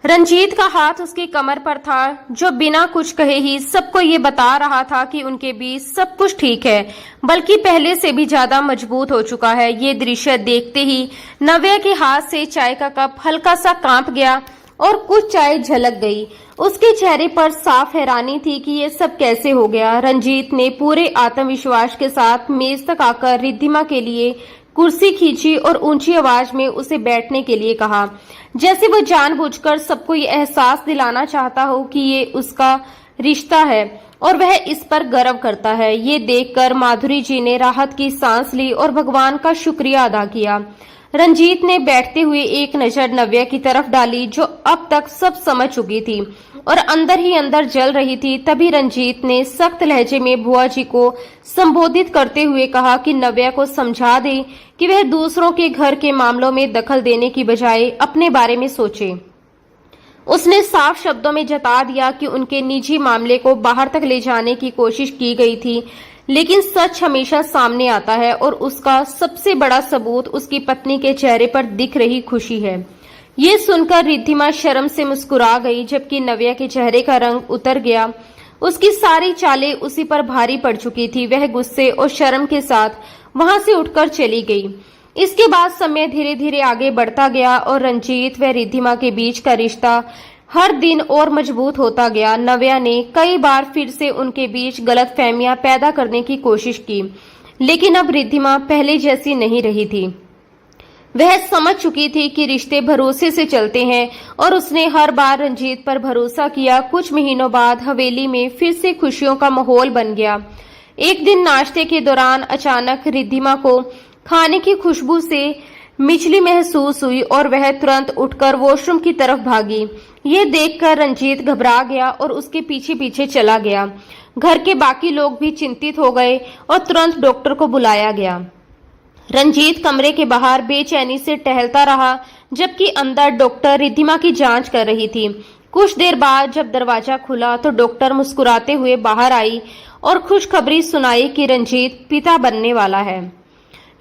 रंजीत का हाथ उसकी कमर पर था, जो बिना कुछ कहे ही सबको ये बता रहा था कि उनके बीच सब कुछ ठीक है, बल्कि पहले से भी ज्यादा मजबूत हो चुका है। ये दृश्य देखते ही नव्या के हाथ से चाय का कप हल्का सा कांप गया और कुछ चाय झलक गई। उसके चेहरे पर साफ हैरानी थी कि ये सब कैसे हो गया। रंजीत ने पूरे आत्मविश्वास के साथ मेज तक आकर रिद्धिमा के लिए कुर्सी खींची और ऊंची आवाज में उसे बैठने के लिए कहा, जैसे वो जानबूझकर सबको ये एहसास दिलाना चाहता हो कि ये उसका रिश्ता है और वह इस पर गर्व करता है। ये देखकर माधुरी जी ने राहत की सांस ली और भगवान का शुक्रिया अदा किया। रंजीत ने बैठते हुए एक नजर नव्या की तरफ डाली, जो अब तक सब समझ चुकी थी और अंदर ही अंदर जल रही थी। तभी रंजीत ने सख्त लहजे में बुआ जी को संबोधित करते हुए कहा कि नव्या को समझा दे कि वह दूसरों के घर के मामलों में दखल देने की बजाय अपने बारे में सोचे। उसने साफ शब्दों में जता दिया कि उनके निजी मामले को बाहर तक ले जाने की कोशिश की गई थी, लेकिन सच हमेशा सामने आता है और उसका सबसे बड़ा सबूत उसकी पत्नी के चेहरे पर दिख रही खुशी है। ये सुनकर रिद्धिमा शर्म से मुस्कुरा गई, जबकि नव्या के चेहरे का रंग उतर गया। उसकी सारी चालें उसी पर भारी पड़ चुकी थी। वह गुस्से और शर्म के साथ वहां से उठकर चली गई। इसके बाद समय धीरे धीरे आगे बढ़ता गया और रंजीत व रिद्धिमा के बीच का रिश्ता हर दिन और मजबूत होता गया। नव्या ने कई बार फिर से उनके बीच गलतफहमियां पैदा करने की कोशिश की, लेकिन अब रिद्धिमा पहले जैसी नहीं रही थी। वह समझ चुकी थी कि रिश्ते भरोसे से चलते हैं और उसने हर बार रंजीत पर भरोसा किया। कुछ महीनों बाद हवेली में फिर से खुशियों का माहौल बन गया। एक दिन नाश्ते के दौरान अचानक रिद्धिमा को खाने की खुशबू से मिचली महसूस हुई और वह तुरंत उठकर वॉशरूम की तरफ भागी। ये देखकर रंजीत घबरा गया और उसके पीछे पीछे चला गया। घर के बाकी लोग भी चिंतित हो गए और तुरंत डॉक्टर को बुलाया गया। रंजीत कमरे के बाहर बेचैनी से टहलता रहा, जबकि अंदर डॉक्टर रिद्धिमा की जांच कर रही थी। कुछ देर बाद जब दरवाजा खुला तो डॉक्टर मुस्कुराते हुए बाहर आई और खुशखबरी सुनाई कि रंजीत पिता बनने वाला है।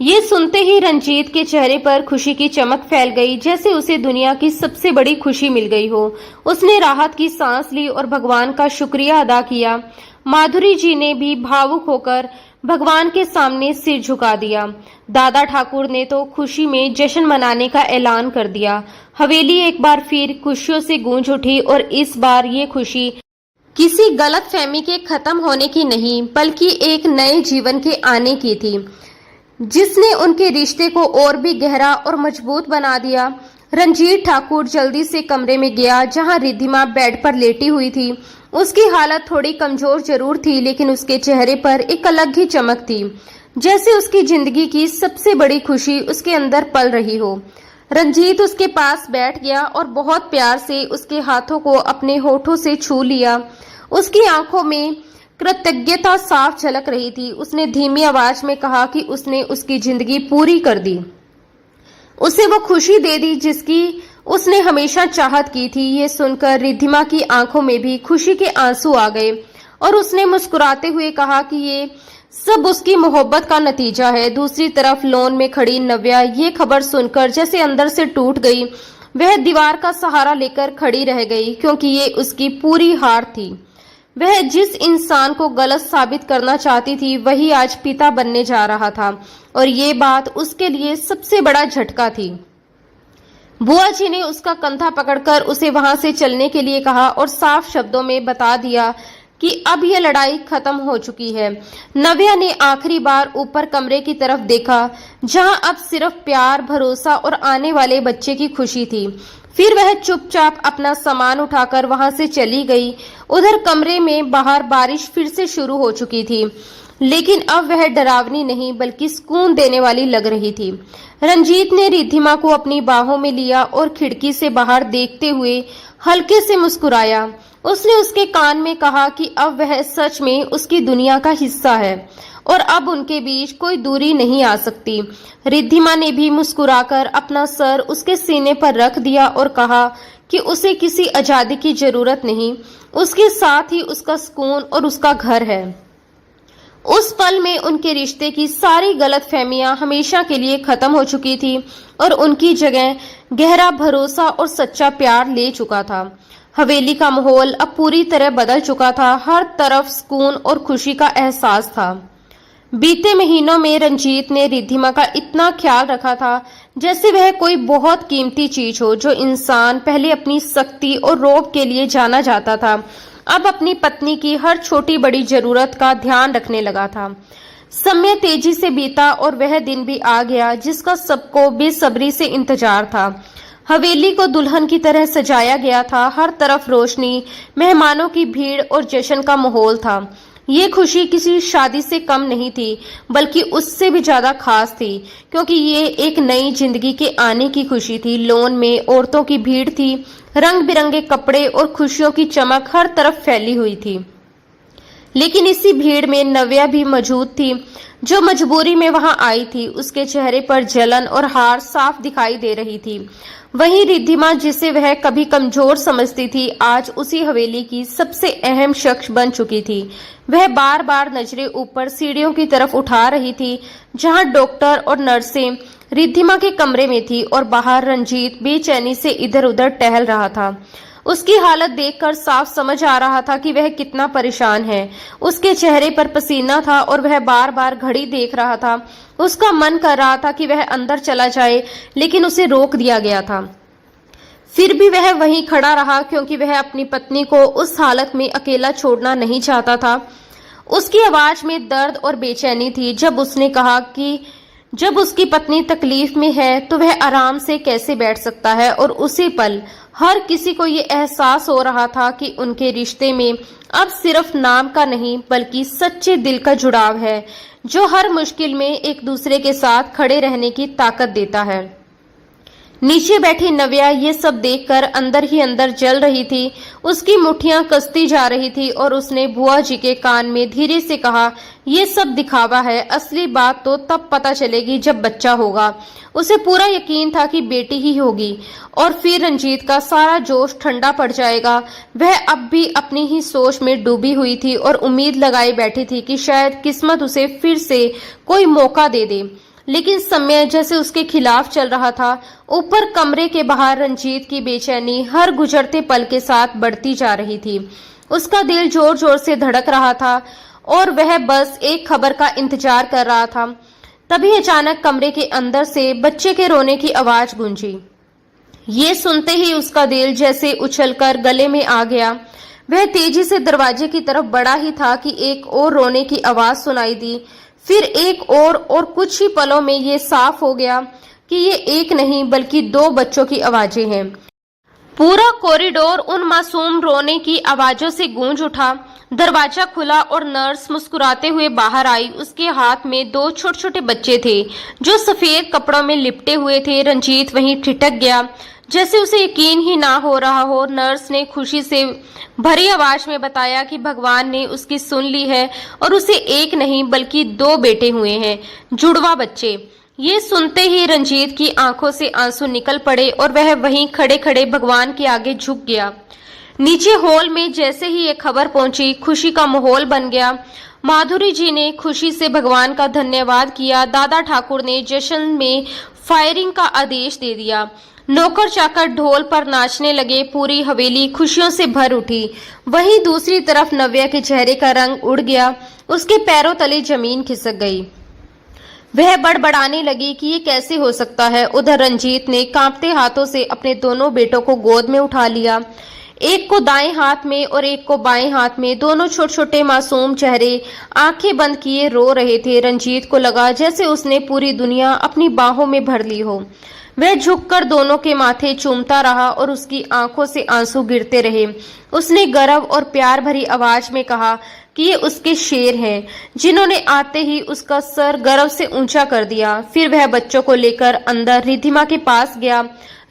ये सुनते ही रंजीत के चेहरे पर खुशी की चमक फैल गई, जैसे उसे दुनिया की सबसे बड़ी खुशी मिल गई हो। उसने राहत की सांस ली और भगवान का शुक्रिया अदा किया। माधुरी जी ने भी भावुक होकर भगवान के सामने सिर झुका दिया। दादा ठाकुर ने तो खुशी में जश्न मनाने का ऐलान कर दिया। हवेली एक बार फिर खुशियों से गूंज उठी और इस बार ये खुशी किसी गलतफहमी के खत्म होने की नहीं, बल्कि एक नए जीवन के आने की थी, जिसने उनके रिश्ते को और भी गहरा और मजबूत बना दिया। रंजीत ठाकुर जल्दी से कमरे में गया जहां रिद्धिमा बेड पर लेटी हुई थी। उसकी हालत थोड़ी कमजोर जरूर थी, लेकिन उसके चेहरे पर एक अलग ही चमक थी, जैसे उसकी जिंदगी की सबसे बड़ी खुशी उसके अंदर पल रही हो। रंजीत उसके पास बैठ गया और बहुत प्यार से उसके हाथों को अपने होठों से छू लिया। उसकी आंखों में कृतज्ञता साफ झलक रही थी। उसने धीमी आवाज में कहा कि उसने उसकी जिंदगी पूरी कर दी। उसे वो खुशी दे दी जिसकी उसने हमेशा चाहत की थी। ये सुनकर रिद्धिमा की आंखों में भी खुशी के आंसू आ गए और उसने मुस्कुराते हुए कहा कि ये सब उसकी मोहब्बत का नतीजा है। दूसरी तरफ लॉन में खड़ी नव्या ये खबर सुनकर जैसे अंदर से टूट गई। वह दीवार का सहारा लेकर खड़ी रह गई क्योंकि ये उसकी पूरी हार थी। वह जिस इंसान को गलत साबित करना चाहती थी वही आज पिता बनने जा रहा था और ये बात उसके लिए सबसे बड़ा झटका थी। बुआ जी ने उसका कंधा पकड़कर उसे वहां से चलने के लिए कहा और साफ शब्दों में बता दिया कि अब यह लड़ाई खत्म हो चुकी है। नव्या ने आखिरी बार ऊपर कमरे की तरफ देखा जहां अब सिर्फ प्यार, भरोसा और आने वाले बच्चे की खुशी थी। फिर वह चुपचाप अपना सामान उठाकर वहां से चली गई। उधर कमरे में बाहर बारिश फिर से शुरू हो चुकी थी, लेकिन अब वह डरावनी नहीं बल्कि सुकून देने वाली लग रही थी। रंजीत ने रिद्धिमा को अपनी बाहों में लिया और खिड़की से बाहर देखते हुए हल्के से मुस्कुराया। उसने उसके कान में कहा कि अब वह सच में उसकी दुनिया का हिस्सा है और अब उनके बीच कोई दूरी नहीं आ सकती। रिद्धिमा ने भी मुस्कुराकर अपना सर उसके सीने पर रख दिया और कहा कि उसे किसी आजादी की जरूरत नहीं, उसके साथ ही उसका सुकून और उसका घर है। उस पल में उनके रिश्ते की सारी गलतफहमियां हमेशा के लिए खत्म हो चुकी थी और उनकी जगह गहरा भरोसा और सच्चा प्यार ले चुका था। हवेली का माहौल अब पूरी तरह बदल चुका था। हर तरफ सुकून और खुशी का एहसास था। बीते महीनों में रंजीत ने रिद्धिमा का इतना ख्याल रखा था जैसे वह कोई बहुत कीमती चीज हो। जो इंसान पहले अपनी सख्ती और रोब के लिए जाना जाता था, अब अपनी पत्नी की हर छोटी बड़ी जरूरत का ध्यान रखने लगा था। समय तेजी से बीता और वह दिन भी आ गया जिसका सबको बेसब्री से इंतजार था। हवेली को दुल्हन की तरह सजाया गया था। हर तरफ रोशनी, मेहमानों की भीड़ और जश्न का माहौल था। ये खुशी किसी शादी से कम नहीं थी बल्कि उससे भी ज्यादा खास थी क्योंकि ये एक नई जिंदगी के आने की खुशी थी। लॉन में औरतों की भीड़ थी, रंग बिरंगे कपड़े और खुशियों की चमक हर तरफ फैली हुई थी। लेकिन इसी भीड़ में नव्या भी मौजूद थी जो मजबूरी में वहां आई थी। उसके चेहरे पर जलन और हार साफ दिखाई दे रही थी। वहीं रिद्धिमा, जिसे वह कभी कमजोर समझती थी, आज उसी हवेली की सबसे अहम शख्स बन चुकी थी। वह बार बार नजरें ऊपर सीढ़ियों की तरफ उठा रही थी जहां डॉक्टर और नर्सें रिद्धिमा के कमरे में थी और बाहर रंजीत बेचैनी से इधर उधर टहल रहा था। उसकी हालत देखकर साफ समझ आ रहा था कि वह कितना परेशान है। उसके चेहरे पर पसीना था और वह बार बार घड़ी देख रहा था। उसका मन कर रहा था कि वह अंदर चला जाए, लेकिन उसे रोक दिया गया था। फिर भी वह वहीं खड़ा रहा क्योंकि वह अपनी पत्नी को उस हालत में अकेला छोड़ना नहीं चाहता था। उसकी आवाज में दर्द और बेचैनी थी जब उसने कहा कि जब उसकी पत्नी तकलीफ में है तो वह आराम से कैसे बैठ सकता है। और उसी पल हर किसी को ये एहसास हो रहा था कि उनके रिश्ते में अब सिर्फ नाम का नहीं बल्कि सच्चे दिल का जुड़ाव है जो हर मुश्किल में एक दूसरे के साथ खड़े रहने की ताकत देता है। नीचे बैठी नव्या ये सब देखकर अंदर ही अंदर जल रही थी। उसकी मुट्ठियां कसती जा रही थी और उसने बुआ जी के कान में धीरे से कहा, ये सब दिखावा है, असली बात तो तब पता चलेगी जब बच्चा होगा। उसे पूरा यकीन था कि बेटी ही होगी और फिर रंजीत का सारा जोश ठंडा पड़ जाएगा। वह अब भी अपनी ही सोच में डूबी हुई थी और उम्मीद लगाई बैठी थी कि शायद किस्मत उसे फिर से कोई मौका दे दे। लेकिन समय जैसे उसके खिलाफ चल रहा था। ऊपर कमरे के बाहर रंजीत की बेचैनी हर गुजरते पल के साथ बढ़ती जा रही थी। उसका दिल जोर जोर से धड़क रहा था और वह बस एक खबर का इंतजार कर रहा था। तभी अचानक कमरे के अंदर से बच्चे के रोने की आवाज गूंजी। ये सुनते ही उसका दिल जैसे उछलकर गले में आ गया। वह तेजी से दरवाजे की तरफ बढ़ा ही था कि एक और रोने की आवाज सुनाई दी, फिर एक और कुछ ही पलों में ये साफ हो गया कि ये एक नहीं बल्कि दो बच्चों की आवाजें हैं। पूरा कॉरिडोर उन मासूम रोने की आवाजों से गूंज उठा। दरवाजा खुला और नर्स मुस्कुराते हुए बाहर आई। उसके हाथ में दो छोटे छोटे बच्चे थे जो सफेद कपड़ों में लिपटे हुए थे। रंजीत वहीं ठिठक गया, जैसे उसे यकीन ही ना हो रहा हो। नर्स ने खुशी से भरी आवाज में बताया कि भगवान ने उसकी सुन ली है और उसे एक नहीं बल्कि दो बेटे हुए हैं, जुड़वा बच्चे। ये सुनते ही रंजीत की आंखों से आंसू निकल पड़े और वह वहीं खड़े खड़े भगवान के आगे झुक गया। नीचे हॉल में जैसे ही ये खबर पहुंची, खुशी का माहौल बन गया। माधुरी जी ने खुशी से भगवान का धन्यवाद किया। दादा ठाकुर ने जश्न में फायरिंग का आदेश दे दिया। नौकर चाकर ढोल पर नाचने लगे। पूरी हवेली खुशियों से भर उठी। वहीं दूसरी तरफ नव्या के चेहरे का रंग उड़ गया। उसके पैरों तले जमीन खिसक गई। वह बड़बड़ाने लगी कि ये कैसे हो सकता है। उधर रंजीत ने कांपते हाथों से अपने दोनों बेटों को गोद में उठा लिया, एक को दाएं हाथ में और एक को बाएं हाथ में। दोनों छोटे छोटे मासूम चेहरे आंखें बंद किए रो रहे थे। रंजीत को लगा जैसे उसने पूरी दुनिया अपनी बाहों में भर ली हो। वह झुककर दोनों के माथे चूमता रहा और उसकी आंखों से आंसू गिरते रहे। उसने गर्व और प्यार भरी आवाज में कहा कि ये उसके शेर हैं, जिन्होंने आते ही उसका सर गर्व से ऊंचा कर दिया। फिर वह बच्चों को लेकर अंदर रिद्धिमा के पास गया।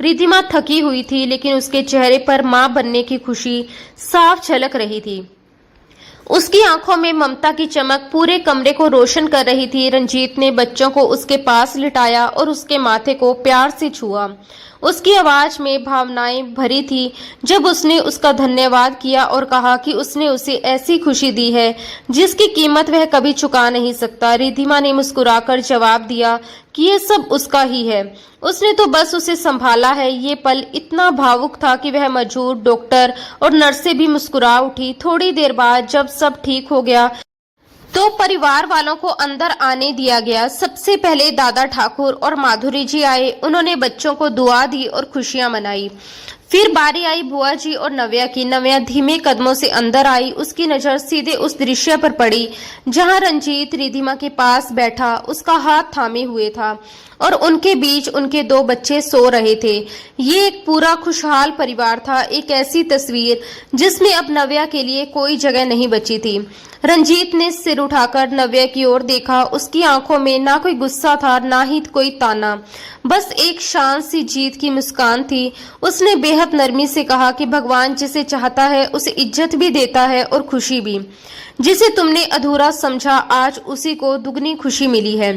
रिद्धिमा थकी हुई थी, लेकिन उसके चेहरे पर मां बनने की खुशी साफ झलक रही थी। उसकी आंखों में ममता की चमक पूरे कमरे को रोशन कर रही थी। रंजीत ने बच्चों को उसके पास लिटाया और उसके माथे को प्यार से छुआ। उसकी आवाज में भावनाएं भरी थी जब उसने उसका धन्यवाद किया और कहा कि उसने उसे ऐसी खुशी दी है जिसकी कीमत वह कभी चुका नहीं सकता। रिद्धिमा ने मुस्कुराकर जवाब दिया कि ये सब उसका ही है, उसने तो बस उसे संभाला है। ये पल इतना भावुक था कि वह मौजूद डॉक्टर और नर्सें भी मुस्कुरा उठी। थोड़ी देर बाद जब सब ठीक हो गया तो परिवार वालों को अंदर आने दिया गया। सबसे पहले दादा ठाकुर और माधुरी जी आए। उन्होंने बच्चों को दुआ दी और खुशियां मनाई। फिर बारी आई बुआ जी और नव्या की। नव्या धीमे कदमों से अंदर आई। उसकी नजर सीधे उस दृश्य पर पड़ी जहां रंजीत रिद्धिमा के पास बैठा उसका हाथ थामे हुए था और उनके बीच उनके दो बच्चे सो रहे थे। ये एक पूरा खुशहाल परिवार था, एक ऐसी तस्वीर जिसमें अब नव्या के लिए कोई जगह नहीं बची थी। रंजीत ने सिर उठाकर नव्या की ओर देखा। उसकी आंखों में ना कोई गुस्सा था, ना ही कोई ताना, बस एक शांत सी जीत की मुस्कान थी। उसने बेहद नरमी से कहा कि भगवान जिसे चाहता है उसे इज्जत भी देता है और खुशी भी। जिसे तुमने अधूरा समझा, आज उसी को दुगनी खुशी मिली है।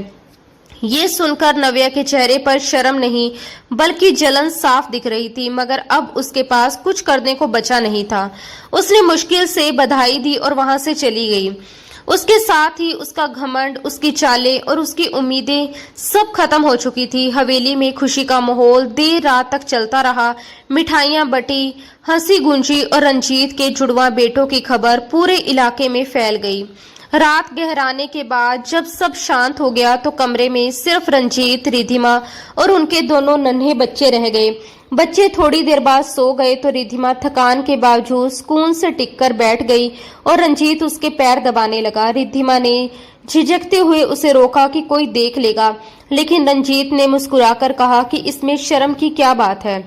ये सुनकर नव्या के चेहरे पर शर्म नहीं बल्कि जलन साफ दिख रही थी, मगर अब उसके पास कुछ करने को बचा नहीं था। उसने मुश्किल से बधाई दी और वहां से चली गई। उसके साथ ही उसका घमंड, उसकी चालें और उसकी उम्मीदें सब खत्म हो चुकी थी। हवेली में खुशी का माहौल देर रात तक चलता रहा। मिठाइयां बटी, हंसी गूंजी और रंजीत के जुड़वा बेटों की खबर पूरे इलाके में फैल गई। रात गहराने के बाद जब सब शांत हो गया तो कमरे में सिर्फ रंजीत, रिद्धिमा और उनके दोनों नन्हे बच्चे रह गए। बच्चे थोड़ी देर बाद सो गए तो रिद्धिमा थकान के बावजूद सुकून से टिककर बैठ गई और रंजीत उसके पैर दबाने लगा। रिद्धिमा ने झिझकते हुए उसे रोका कि कोई देख लेगा, लेकिन रंजीत ने मुस्कुराकर कहा कि इसमें शर्म की क्या बात है,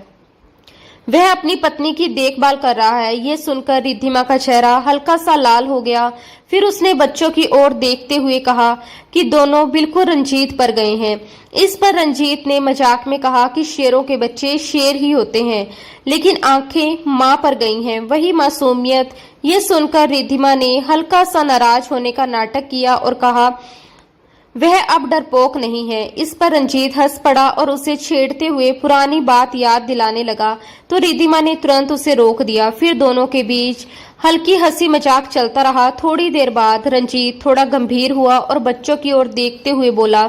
वह अपनी पत्नी की देखभाल कर रहा है। ये सुनकर रिद्धिमा का चेहरा हल्का सा लाल हो गया। फिर उसने बच्चों की ओर देखते हुए कहा कि दोनों बिल्कुल रंजीत पर गए हैं। इस पर रंजीत ने मजाक में कहा कि शेरों के बच्चे शेर ही होते हैं, लेकिन आंखें मां पर गई हैं, वही मासूमियत। ये सुनकर रिद्धिमा ने हल्का सा नाराज होने का नाटक किया और कहा वह अब डरपोक नहीं है। इस पर रंजीत हंस पड़ा और उसे छेड़ते हुए पुरानी बात याद दिलाने लगा तो रिद्धिमा ने तुरंत उसे रोक दिया। फिर दोनों के बीच हल्की हंसी मजाक चलता रहा। थोड़ी देर बाद रंजीत थोड़ा गंभीर हुआ और बच्चों की ओर देखते हुए बोला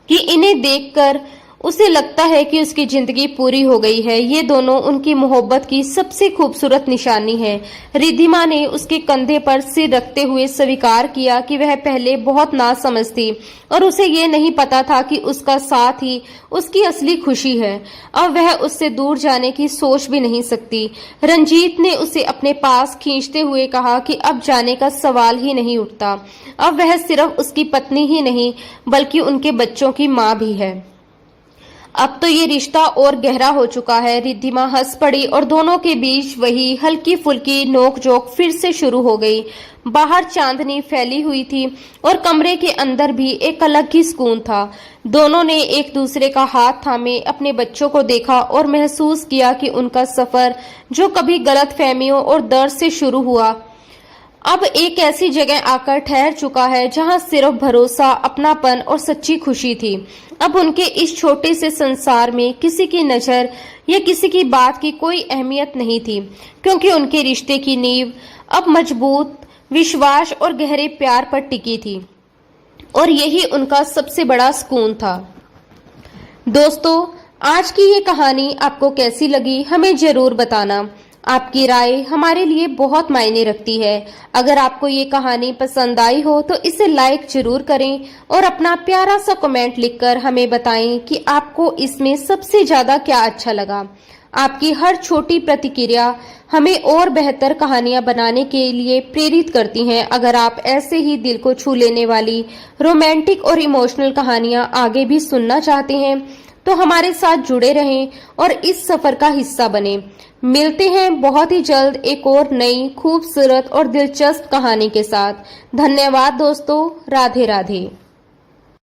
कि इन्हें देखकर उसे लगता है कि उसकी जिंदगी पूरी हो गई है। ये दोनों उनकी मोहब्बत की सबसे खूबसूरत निशानी है। रिद्धिमा ने उसके कंधे पर सिर रखते हुए स्वीकार किया कि वह पहले बहुत नासमझ थी और उसे ये नहीं पता था कि उसका साथ ही उसकी असली खुशी है। अब वह उससे दूर जाने की सोच भी नहीं सकती। रंजीत ने उसे अपने पास खींचते हुए कहा कि अब जाने का सवाल ही नहीं उठता। अब वह सिर्फ उसकी पत्नी ही नहीं बल्कि उनके बच्चों की मां भी है। अब तो ये रिश्ता और गहरा हो चुका है। रिद्धिमा हंस पड़ी और दोनों के बीच वही हल्की फुल्की नोकझोंक फिर से शुरू हो गई। बाहर चांदनी फैली हुई थी और कमरे के अंदर भी एक अलग ही सुकून था। दोनों ने एक दूसरे का हाथ थामे अपने बच्चों को देखा और महसूस किया कि उनका सफर जो कभी गलतफहमियों और दर्द से शुरू हुआ अब एक ऐसी जगह आकर ठहर चुका है जहां सिर्फ भरोसा, अपनापन और सच्ची खुशी थी। अब उनके इस छोटे से संसार में किसी की नजर या किसी की बात की कोई अहमियत नहीं थी, क्योंकि उनके रिश्ते की नींव अब मजबूत विश्वास और गहरे प्यार पर टिकी थी और यही उनका सबसे बड़ा सुकून था। दोस्तों, आज की ये कहानी आपको कैसी लगी हमें जरूर बताना। आपकी राय हमारे लिए बहुत मायने रखती है। अगर आपको ये कहानी पसंद आई हो तो इसे लाइक जरूर करें और अपना प्यारा सा कमेंट लिखकर हमें बताएं कि आपको इसमें सबसे ज्यादा क्या अच्छा लगा। आपकी हर छोटी प्रतिक्रिया हमें और बेहतर कहानियां बनाने के लिए प्रेरित करती हैं। अगर आप ऐसे ही दिल को छू लेने वाली रोमांटिक और इमोशनल कहानियां आगे भी सुनना चाहते हैं तो हमारे साथ जुड़े रहें और इस सफर का हिस्सा बने। मिलते हैं बहुत ही जल्द एक और नई खूबसूरत और दिलचस्प कहानी के साथ। धन्यवाद दोस्तों। राधे राधे।